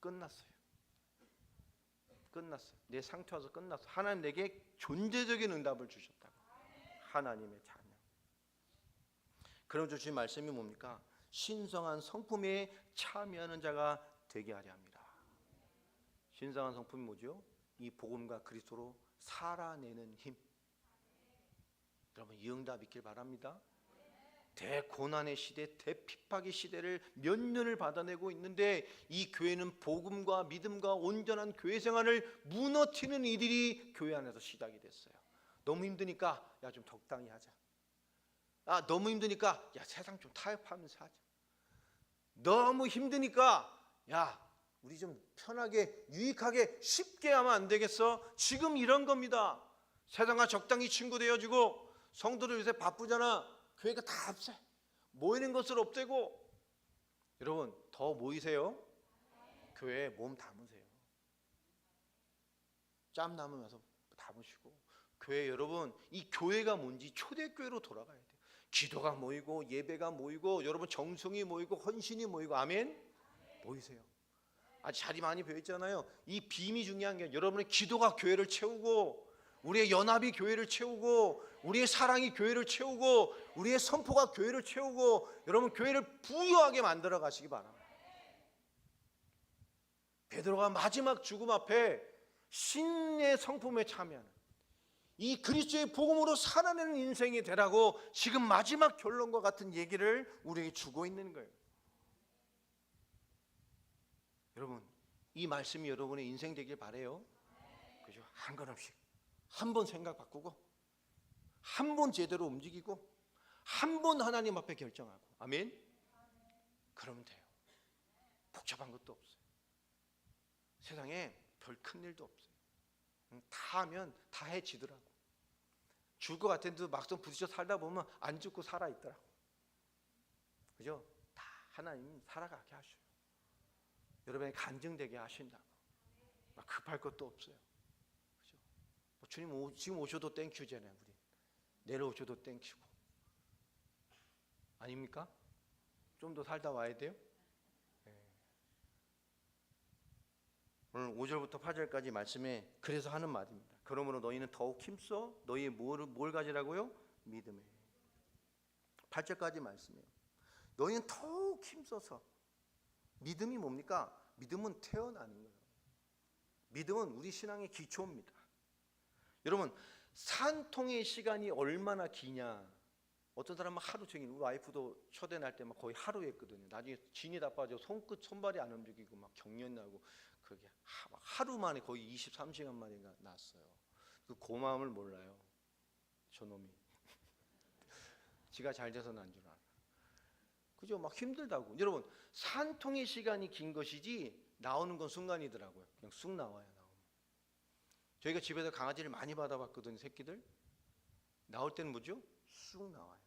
끝났어요. 끝났어요. 내 상처 와서 끝났어. 하나님 내게 존재적인 응답을 주셨다고. 하나님의 자녀. 그럼 주신 말씀이 뭡니까? 신성한 성품에 참여하는 자가 되게 하려 합니다. 신성한 성품이 뭐죠? 이 복음과 그리스도로 살아내는 힘. 여러분 이 응답 있길 바랍니다. 대고난의 시대, 대핍박의 시대를 몇 년을 받아내고 있는데 이 교회는 복음과 믿음과 온전한 교회 생활을 무너뜨리는 이들이 교회 안에서 시작이 됐어요. 너무 힘드니까 야 좀 적당히 하자. 아 너무 힘드니까 야 세상 좀 타협하면서 하자. 너무 힘드니까 야 우리 좀 편하게 유익하게 쉽게 하면 안 되겠어? 지금 이런 겁니다. 세상과 적당히 친구 되어주고 성도들 요새 바쁘잖아. 교회가 다 없어요. 모이는 것을 없애고. 여러분 더 모이세요. 교회에 몸 담으세요. 짬 남으면서 담으시고. 교회 여러분 이 교회가 뭔지 초대교회로 돌아가야 돼요. 기도가 모이고 예배가 모이고 여러분 정성이 모이고 헌신이 모이고. 아멘. 모이세요. 아직 자리 많이 비어있잖아요. 이 빔이 중요한 게 여러분의 기도가 교회를 채우고 우리의 연합이 교회를 채우고 우리의 사랑이 교회를 채우고 우리의 선포가 교회를 채우고 여러분 교회를 부유하게 만들어 가시기 바랍니다. 베드로가 마지막 죽음 앞에 신의 성품에 참여하는 이 그리스도의 복음으로 살아내는 인생이 되라고 지금 마지막 결론과 같은 얘기를 우리에게 주고 있는 거예요. 여러분 이 말씀이 여러분의 인생 되길 바라요. 그죠? 한 걸음씩 한 번 생각 바꾸고 한 번 제대로 움직이고 한 번 하나님 앞에 결정하고. 아멘. 그러면 돼요. 복잡한 것도 없어요. 세상에 별 큰 일도 없어요. 다 하면 다 해지더라고. 죽을 것 같은데도 막상 부딪혀 살다 보면 안 죽고 살아있더라고. 그죠? 다 하나님 살아가게 하셔요. 여러분이 간증되게 하신다고. 막 급할 것도 없어요. 그죠? 뭐 주님 지금 오셔도 땡큐잖아요. 우리 내려오셔도 땡큐고. 아닙니까? 좀 더 살다 와야 돼요. 네. 오늘 5절부터 8절까지 말씀에 그래서 하는 말입니다. 그러므로 너희는 더욱 힘써 너희의 뭘 가지라고요? 믿음에. 8절까지 말씀이에요. 너희는 더욱 힘써서. 믿음이 뭡니까? 믿음은 태어나는 거예요. 믿음은 우리 신앙의 기초입니다. 여러분 산통의 시간이 얼마나 기냐. 어떤 사람은 하루 종일. 우리 와이프도 초대 날 때 막 거의 하루 했거든요. 나중에 진이 다 빠져 손발이 안 움직이고 막 경련 나고 그게 하루 만에 거의 23시간 만에 났어요. 그 고마움을 몰라요. 저놈이. 지가 잘 돼서 난 줄 알아. 그죠? 막 힘들다고. 여러분 산통의 시간이 긴 것이지 나오는 건 순간이더라고요. 그냥 쑥 나와요. 저희가 집에서 강아지를 많이 받아봤거든요. 새끼들 나올 때는 뭐죠? 쑥 나와요.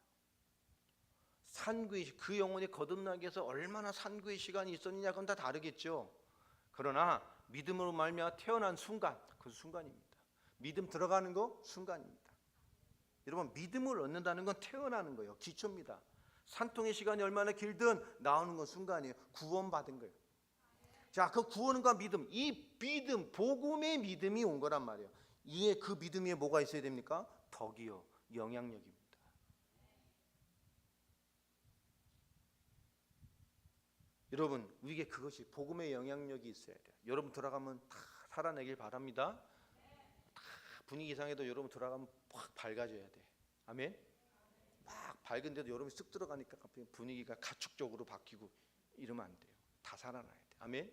산구의 그 영혼이 거듭나기 위해서 얼마나 산구의 시간이 있었느냐 그건 다 다르겠죠. 그러나 믿음으로 말미암아 태어난 순간, 그 순간입니다. 믿음 들어가는 거 순간입니다. 여러분 믿음을 얻는다는 건 태어나는 거예요. 기초입니다. 산통의 시간이 얼마나 길든 나오는 건 순간이에요. 구원받은 거예요. 자, 그 구원과 믿음, 이 믿음, 복음의 믿음이 온 거란 말이에요. 이에 그 믿음 위에 뭐가 있어야 됩니까? 덕이요, 영향력입니다. 여러분, 우리에게 그것이 복음의 영향력이 있어야 돼요. 여러분 들어가면 다 살아내길 바랍니다. 다 분위기 이상해도 여러분 들어가면 확 밝아져야 돼. 아멘. 막 밝은데도 여러분이 쓱 들어가니까 분위기가 가축적으로 바뀌고 이러면 안 돼요. 다 살아나야 돼. 아멘.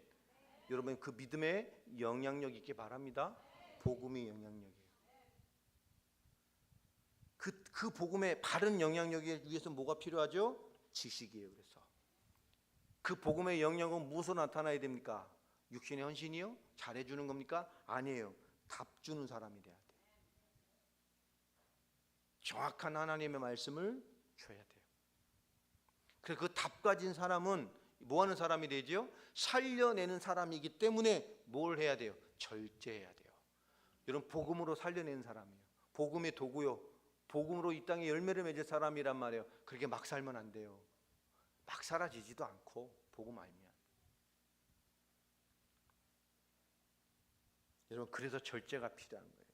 여러분 그 믿음의 영향력 있게 바랍니다. 복음의 영향력이에요. 그 복음의 바른 영향력에 위해서 뭐가 필요하죠? 지식이에요. 그래서 그 복음의 영향은 무엇으로 나타나야 됩니까? 육신의 헌신이요? 잘해주는 겁니까? 아니에요. 답 주는 사람이 돼야 돼요. 정확한 하나님의 말씀을 줘야 돼요. 그래서 그 답 가진 사람은 뭐 하는 사람이 되죠? 살려내는 사람이기 때문에 뭘 해야 돼요? 절제해야 돼요. 여러분 복음으로 살려내는 사람이에요. 복음의 도구요. 복음으로 이 땅에 열매를 맺을 사람이란 말이에요. 그렇게 막 살면 안 돼요. 막 사라지지도 않고 복음 알면. 여러분, 그래서 절제가 필요한 거예요.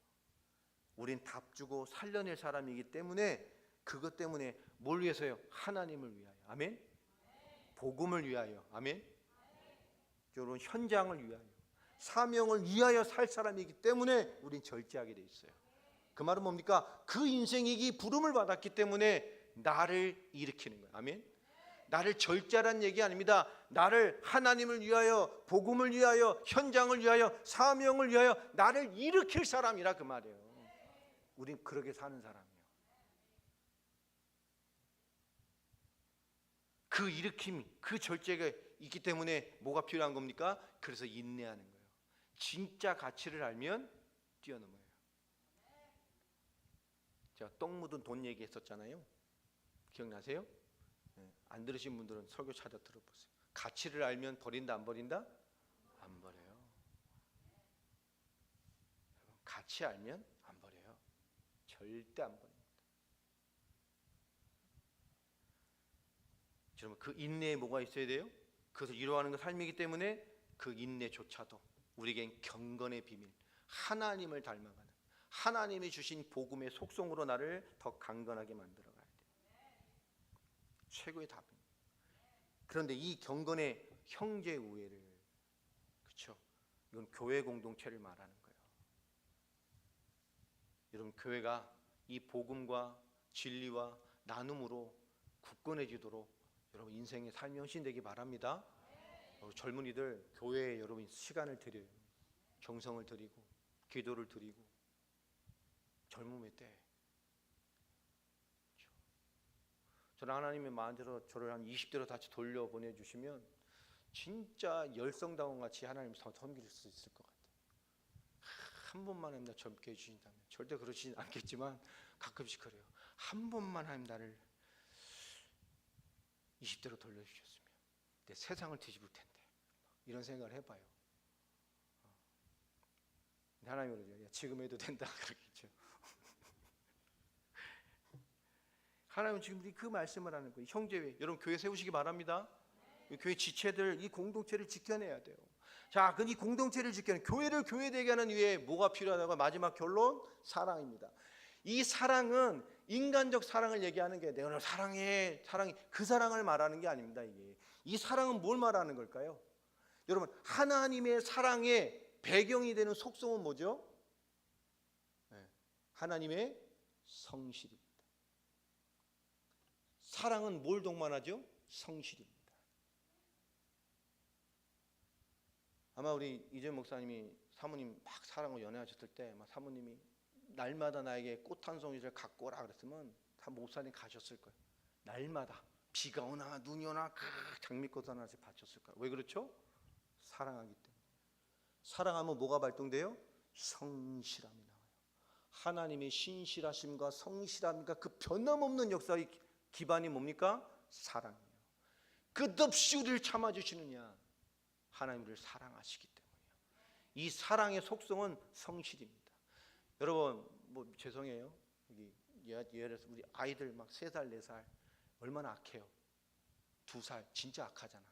우린 답 주고 살려낼 사람이기 때문에, 그것 때문에 뭘 위해서요? 하나님을 위하여. 아멘. 복음을 위하여. 아멘. 여러분, 현장을 위하여, 사명을 위하여 살 사람이기 때문에 우린 절제하게 돼 있어요. 그 말은 뭡니까? 그 인생이 부름을 받았기 때문에 나를 일으키는 거예요. 아멘. 나를 절제하라는 얘기 아닙니다. 나를 하나님을 위하여, 복음을 위하여, 현장을 위하여, 사명을 위하여 나를 일으킬 사람이라 그 말이에요. 우린 그렇게 사는 사람이에요. 그 일으킴이, 그 절제가 있기 때문에 뭐가 필요한 겁니까? 그래서 인내하는 거예요. 진짜 가치를 알면 뛰어넘어요. 제가 똥 묻은 돈 얘기했었잖아요. 기억나세요? 안 들으신 분들은 설교 찾아 들어보세요. 가치를 알면 버린다, 안 버린다? 안 버려요. 가치 알면 안 버려요. 절대 안 버립니다. 여러분, 그 인내에 뭐가 있어야 돼요? 그것을 이루어가는 것 삶이기 때문에 그 인내조차도 우리에겐 경건의 비밀, 하나님을 닮아가는, 하나님이 주신 복음의 속성으로 나를 더 강건하게 만들어 가야 돼요. 최고의 답입니다. 그런데 이 경건의 형제 우애를, 그렇죠? 이건 교회 공동체를 말하는 거예요. 여러분, 교회가 이 복음과 진리와 나눔으로 굳건해지도록 여러분 인생의 삶이 헌신되기 바랍니다. 젊은이들, 교회에 여러분 시간을 드려요. 정성을 드리고 기도를 드리고 젊음의 때. 그렇죠? 저는 하나님의 마음대로 저를 한 20대로 다시 돌려보내주시면 진짜 열성다운 같이 하나님 섬길 수 있을 것 같아요. 한 번만 하나님 나 젊게 해주신다면, 절대 그러시진 않겠지만 가끔씩 그래요. 한 번만 하나님 나를 20대로 돌려주셨으면 내 세상을 뒤집을 텐데, 이런 생각을 해봐요. 하나님이 그러죠. 야, 지금 해도 된다 그러겠죠. 하나님은 지금 그 말씀을 하는 거예요. 형제회, 여러분 교회 세우시기 바랍니다. 교회 지체들, 이 공동체를 지켜내야 돼요. 자, 그 이 공동체를 지켜내, 교회를 교회되게 하는 위에 뭐가 필요하다고? 마지막 결론, 사랑입니다. 이 사랑은 인간적 사랑을 얘기하는 게 내가 널 사랑해, 사랑해, 그 사랑을 말하는 게 아닙니다. 이게 이 사랑은 뭘 말하는 걸까요? 여러분, 하나님의 사랑의 배경이 되는 속성은 뭐죠? 하나님의 성실입니다. 사랑은 뭘 동반하죠? 성실입니다. 아마 우리 이재 목사님이 사모님 막 사랑으로 연애하셨을 때 막 사모님이 날마다 나에게 꽃 한 송이를 갖고 오라 그랬으면 다 목사님 가셨을 거예요. 날마다 비가 오나 눈이 오나 그 장미꽃 하나씩 바쳤을 거예요. 왜 그렇죠? 사랑하기 때문에. 사랑하면 뭐가 발동돼요? 성실함이 나와요. 하나님의 신실하심과 성실함과 그 변함없는 역사의 기반이 뭡니까? 사랑이에요. 끝없이 우리를 참아주시느냐? 하나님을 사랑하시기 때문이에요. 이 사랑의 속성은 성실입니다. 여러분, 뭐 죄송해요. 여기 예를 들어서 우리 아이들 막 3살, 4살 얼마나 악해요. 2살 진짜 악하잖아.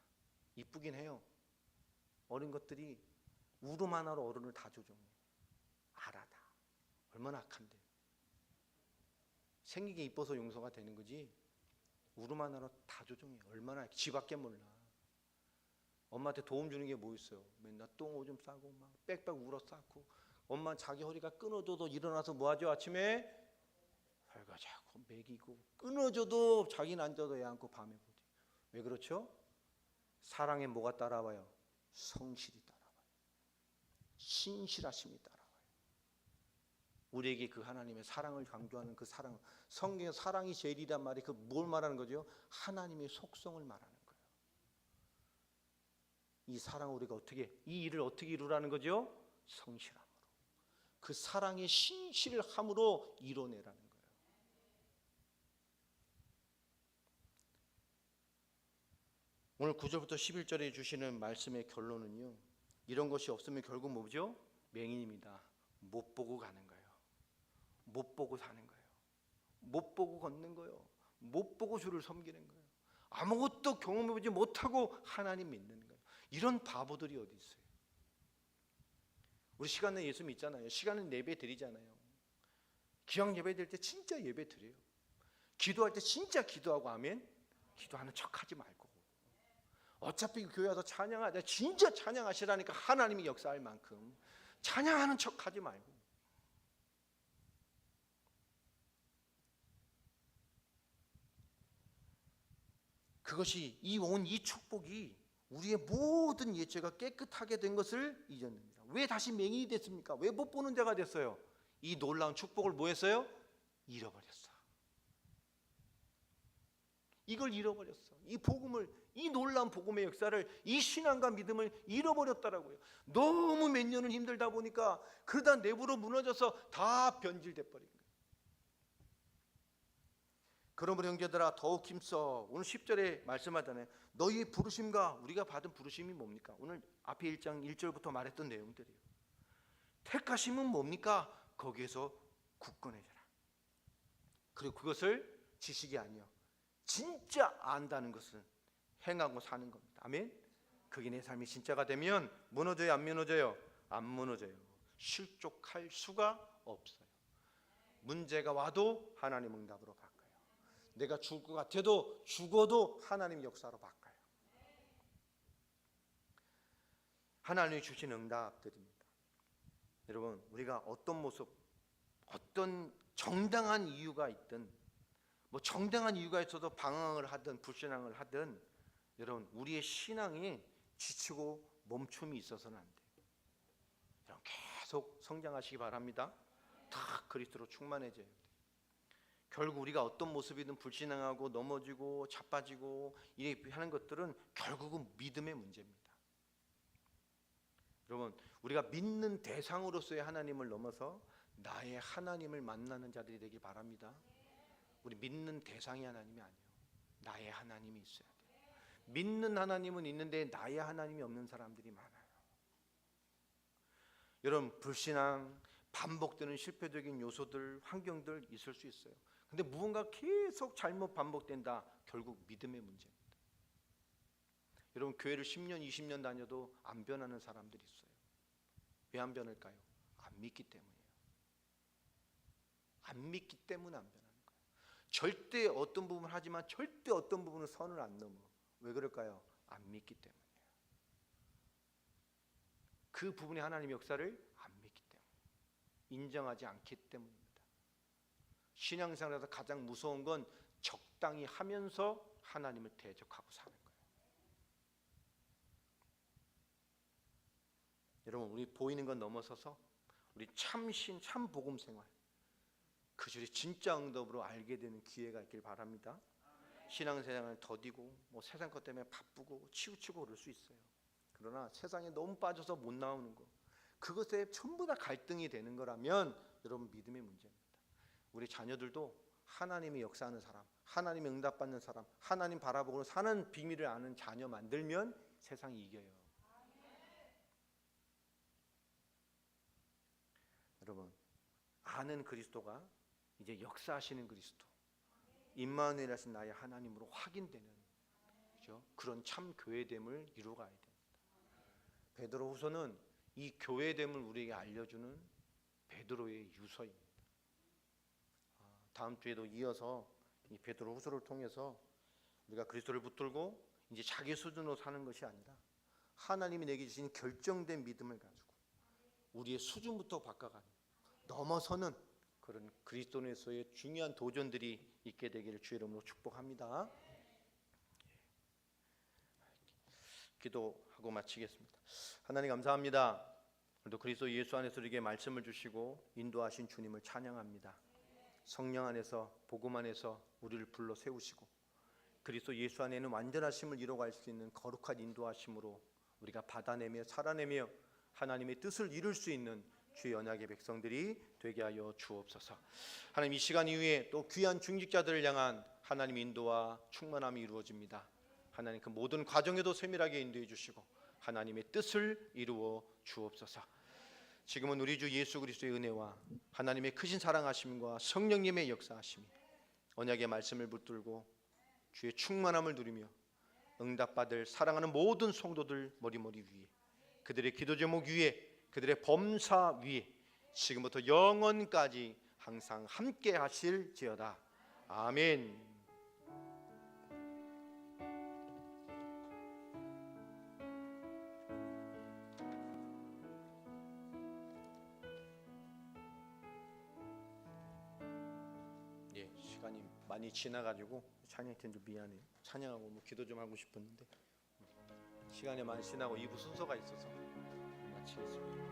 이쁘긴 해요. 어린 것들이 울음 하나로 어른을 다 조종해. 알아다. 얼마나 악한데. 생기게 이뻐서 용서가 되는 거지. 울음 하나로 다 조종해. 얼마나 지밖에 몰라. 엄마한테 도움 주는 게 뭐 있어요? 맨날 똥 오줌 싸고 막 빽빽 울어 싸고, 엄마 자기 허리가 끊어져도 일어나서 뭐 하죠? 아침에 설거지하고 먹이고, 끊어져도 자기는 앉아도 애 안고 밤에 보지. 왜 그렇죠? 사랑에 뭐가 따라와요? 성실이 따라와요. 신실하심이 따라와요. 우리에게 그 하나님의 사랑을 강조하는 그 사랑, 성경의 사랑이 제일이란 말이 그 뭘 말하는 거죠? 하나님의 속성을 말하는 거예요. 이 사랑을 우리가 어떻게, 이 일을 어떻게 이루라는 거죠? 성실함으로. 그 사랑의 신실함으로 이뤄내라는 거예요. 오늘 9절부터 11절에 주시는 말씀의 결론은요, 이런 것이 없으면 결국 뭐죠? 맹인입니다. 못 보고 가는 거예요. 못 보고 사는 거예요. 못 보고 걷는 거예요. 못 보고 주를 섬기는 거예요. 아무것도 경험해보지 못하고 하나님 믿는 거예요. 이런 바보들이 어디 있어요? 우리 시간에 예수 믿잖아요. 시간은 예배 드리잖아요. 기왕 예배 드릴 때 진짜 예배 드려요. 기도할 때 진짜 기도하고 아멘. 기도하는 척하지 말고, 어차피 교회 와서 찬양하자, 진짜 찬양하시라니까 하나님이 역사할 만큼 찬양하는 척하지 말고. 그것이 이 축복이 우리의 모든 예죄가 깨끗하게 된 것을 잊었습니다. 왜 다시 맹인이 됐습니까? 왜 못 보는 자가 됐어요? 이 놀라운 축복을 뭐 했어요? 잃어버렸어. 이걸 잃어버렸어. 이 복음을, 이 놀라운 복음의 역사를, 이 신앙과 믿음을 잃어버렸다라고요. 너무 몇 년을 힘들다 보니까 그러다 내부로 무너져서 다 변질돼 버린 거예요. 그러므로 형제들아 더욱 힘써. 오늘 10절에 말씀하잖아요. 너희의 부르심과 우리가 받은 부르심이 뭡니까? 오늘 앞에 1장 1절부터 말했던 내용들이에요. 택하심은 뭡니까? 거기에서 굳건해져라. 그리고 그것을 지식이 아니요, 진짜 안다는 것은 행하고 사는 겁니다. 아멘. 그게 내 삶이 진짜가 되면 무너져요, 안 무너져요? 안 무너져요. 실족할 수가 없어요. 문제가 와도 하나님 응답으로 바꿔요. 내가 죽을 것 같아도 죽어도 하나님 역사로 바꿔요. 하나님이 주신 응답들입니다. 여러분, 우리가 어떤 모습, 어떤 정당한 이유가 있든, 뭐 정당한 이유가 있어도 방황을 하든 불신앙을 하든, 여러분 우리의 신앙이 지치고 멈춤이 있어서는 안 돼요. 여러분 계속 성장하시기 바랍니다. 다 그리스도로 충만해져야 돼요. 결국 우리가 어떤 모습이든 불신앙하고 넘어지고 자빠지고 이렇게 하는 것들은 결국은 믿음의 문제입니다. 여러분, 우리가 믿는 대상으로서의 하나님을 넘어서 나의 하나님을 만나는 자들이 되길 바랍니다. 우리 믿는 대상이 하나님이 아니에요. 나의 하나님이 있어야 돼요. 믿는 하나님은 있는데 나의 하나님이 없는 사람들이 많아요. 여러분, 불신앙, 반복되는 실패적인 요소들, 환경들 있을 수 있어요. 근데 무언가 계속 잘못 반복된다. 결국 믿음의 문제입니다. 여러분, 교회를 10년, 20년 다녀도 안 변하는 사람들이 있어요. 왜 안 변할까요? 안 믿기 때문이에요. 안 믿기 때문에 안 변하는 거예요. 절대 어떤 부분을 하지만 절대 어떤 부분은 선을 안 넘어. 왜 그럴까요? 안 믿기 때문이에요. 그 부분의 하나님의 역사를 안 믿기 때문에, 인정하지 않기 때문입니다. 신앙생활에서 가장 무서운 건 적당히 하면서 하나님을 대적하고 사는 거예요. 여러분, 우리 보이는 건 넘어서서 우리 참신, 참 복음 생활, 그 줄이 진짜 응답으로 알게 되는 기회가 있길 바랍니다. 신앙생활을 더디고 뭐 세상 것 때문에 바쁘고 치우치고 그럴 수 있어요. 그러나 세상에 너무 빠져서 못 나오는 거, 그것에 전부 다 갈등이 되는 거라면 여러분 믿음의 문제입니다. 우리 자녀들도 하나님의 역사하는 사람, 하나님의 응답받는 사람, 하나님 바라보고 사는 비밀을 아는 자녀 만들면 세상이 이겨요. 여러분, 아는 그리스도가 이제 역사하시는 그리스도, 임마누엘 하신 나의 하나님으로 확인되는, 그렇죠? 그런 참 교회됨을 이루어가야 됩니다. 베드로후서는 이 교회됨을 우리에게 알려주는 베드로의 유서입니다. 다음 주에도 이어서 이 베드로후서를 통해서 우리가 그리스도를 붙들고 이제 자기 수준으로 사는 것이 아니라 하나님이 내게 주신 결정된 믿음을 가지고 우리의 수준부터 바꿔가는, 넘어서는 그런 그리스도인에서의 중요한 도전들이 있게 되기를 주의 이름으로 축복합니다. 기도하고 마치겠습니다. 하나님 감사합니다. 오늘도 그리스도 예수 안에서 우리에게 말씀을 주시고 인도하신 주님을 찬양합니다. 성령 안에서, 복음 안에서 우리를 불러 세우시고 그리스도 예수 안에는 완전하심을 이루어갈 수 있는 거룩한 인도하심으로 우리가 받아내며 살아내며 하나님의 뜻을 이룰 수 있는 주의 언약의 백성들이 되게 하여 주옵소서. 하나님, 이 시간 이후에 또 귀한 중직자들을 향한 하나님의 인도와 충만함이 이루어집니다. 하나님, 그 모든 과정에도 세밀하게 인도해 주시고 하나님의 뜻을 이루어 주옵소서. 지금은 우리 주 예수 그리스도의 은혜와 하나님의 크신 사랑하심과 성령님의 역사하심이 언약의 말씀을 붙들고 주의 충만함을 누리며 응답받을 사랑하는 모든 성도들 머리머리 위에, 그들의 기도 제목 위에, 그들의 범사 위에 지금부터 영원까지 항상 함께 하실지어다. 아멘. 예, 시간이 많이 지나가지고 찬양팀 좀 미안해요. 찬양하고 뭐 기도 좀 하고 싶었는데 시간이 많이 지나고 2부 순서가 있어서 마치겠습니다.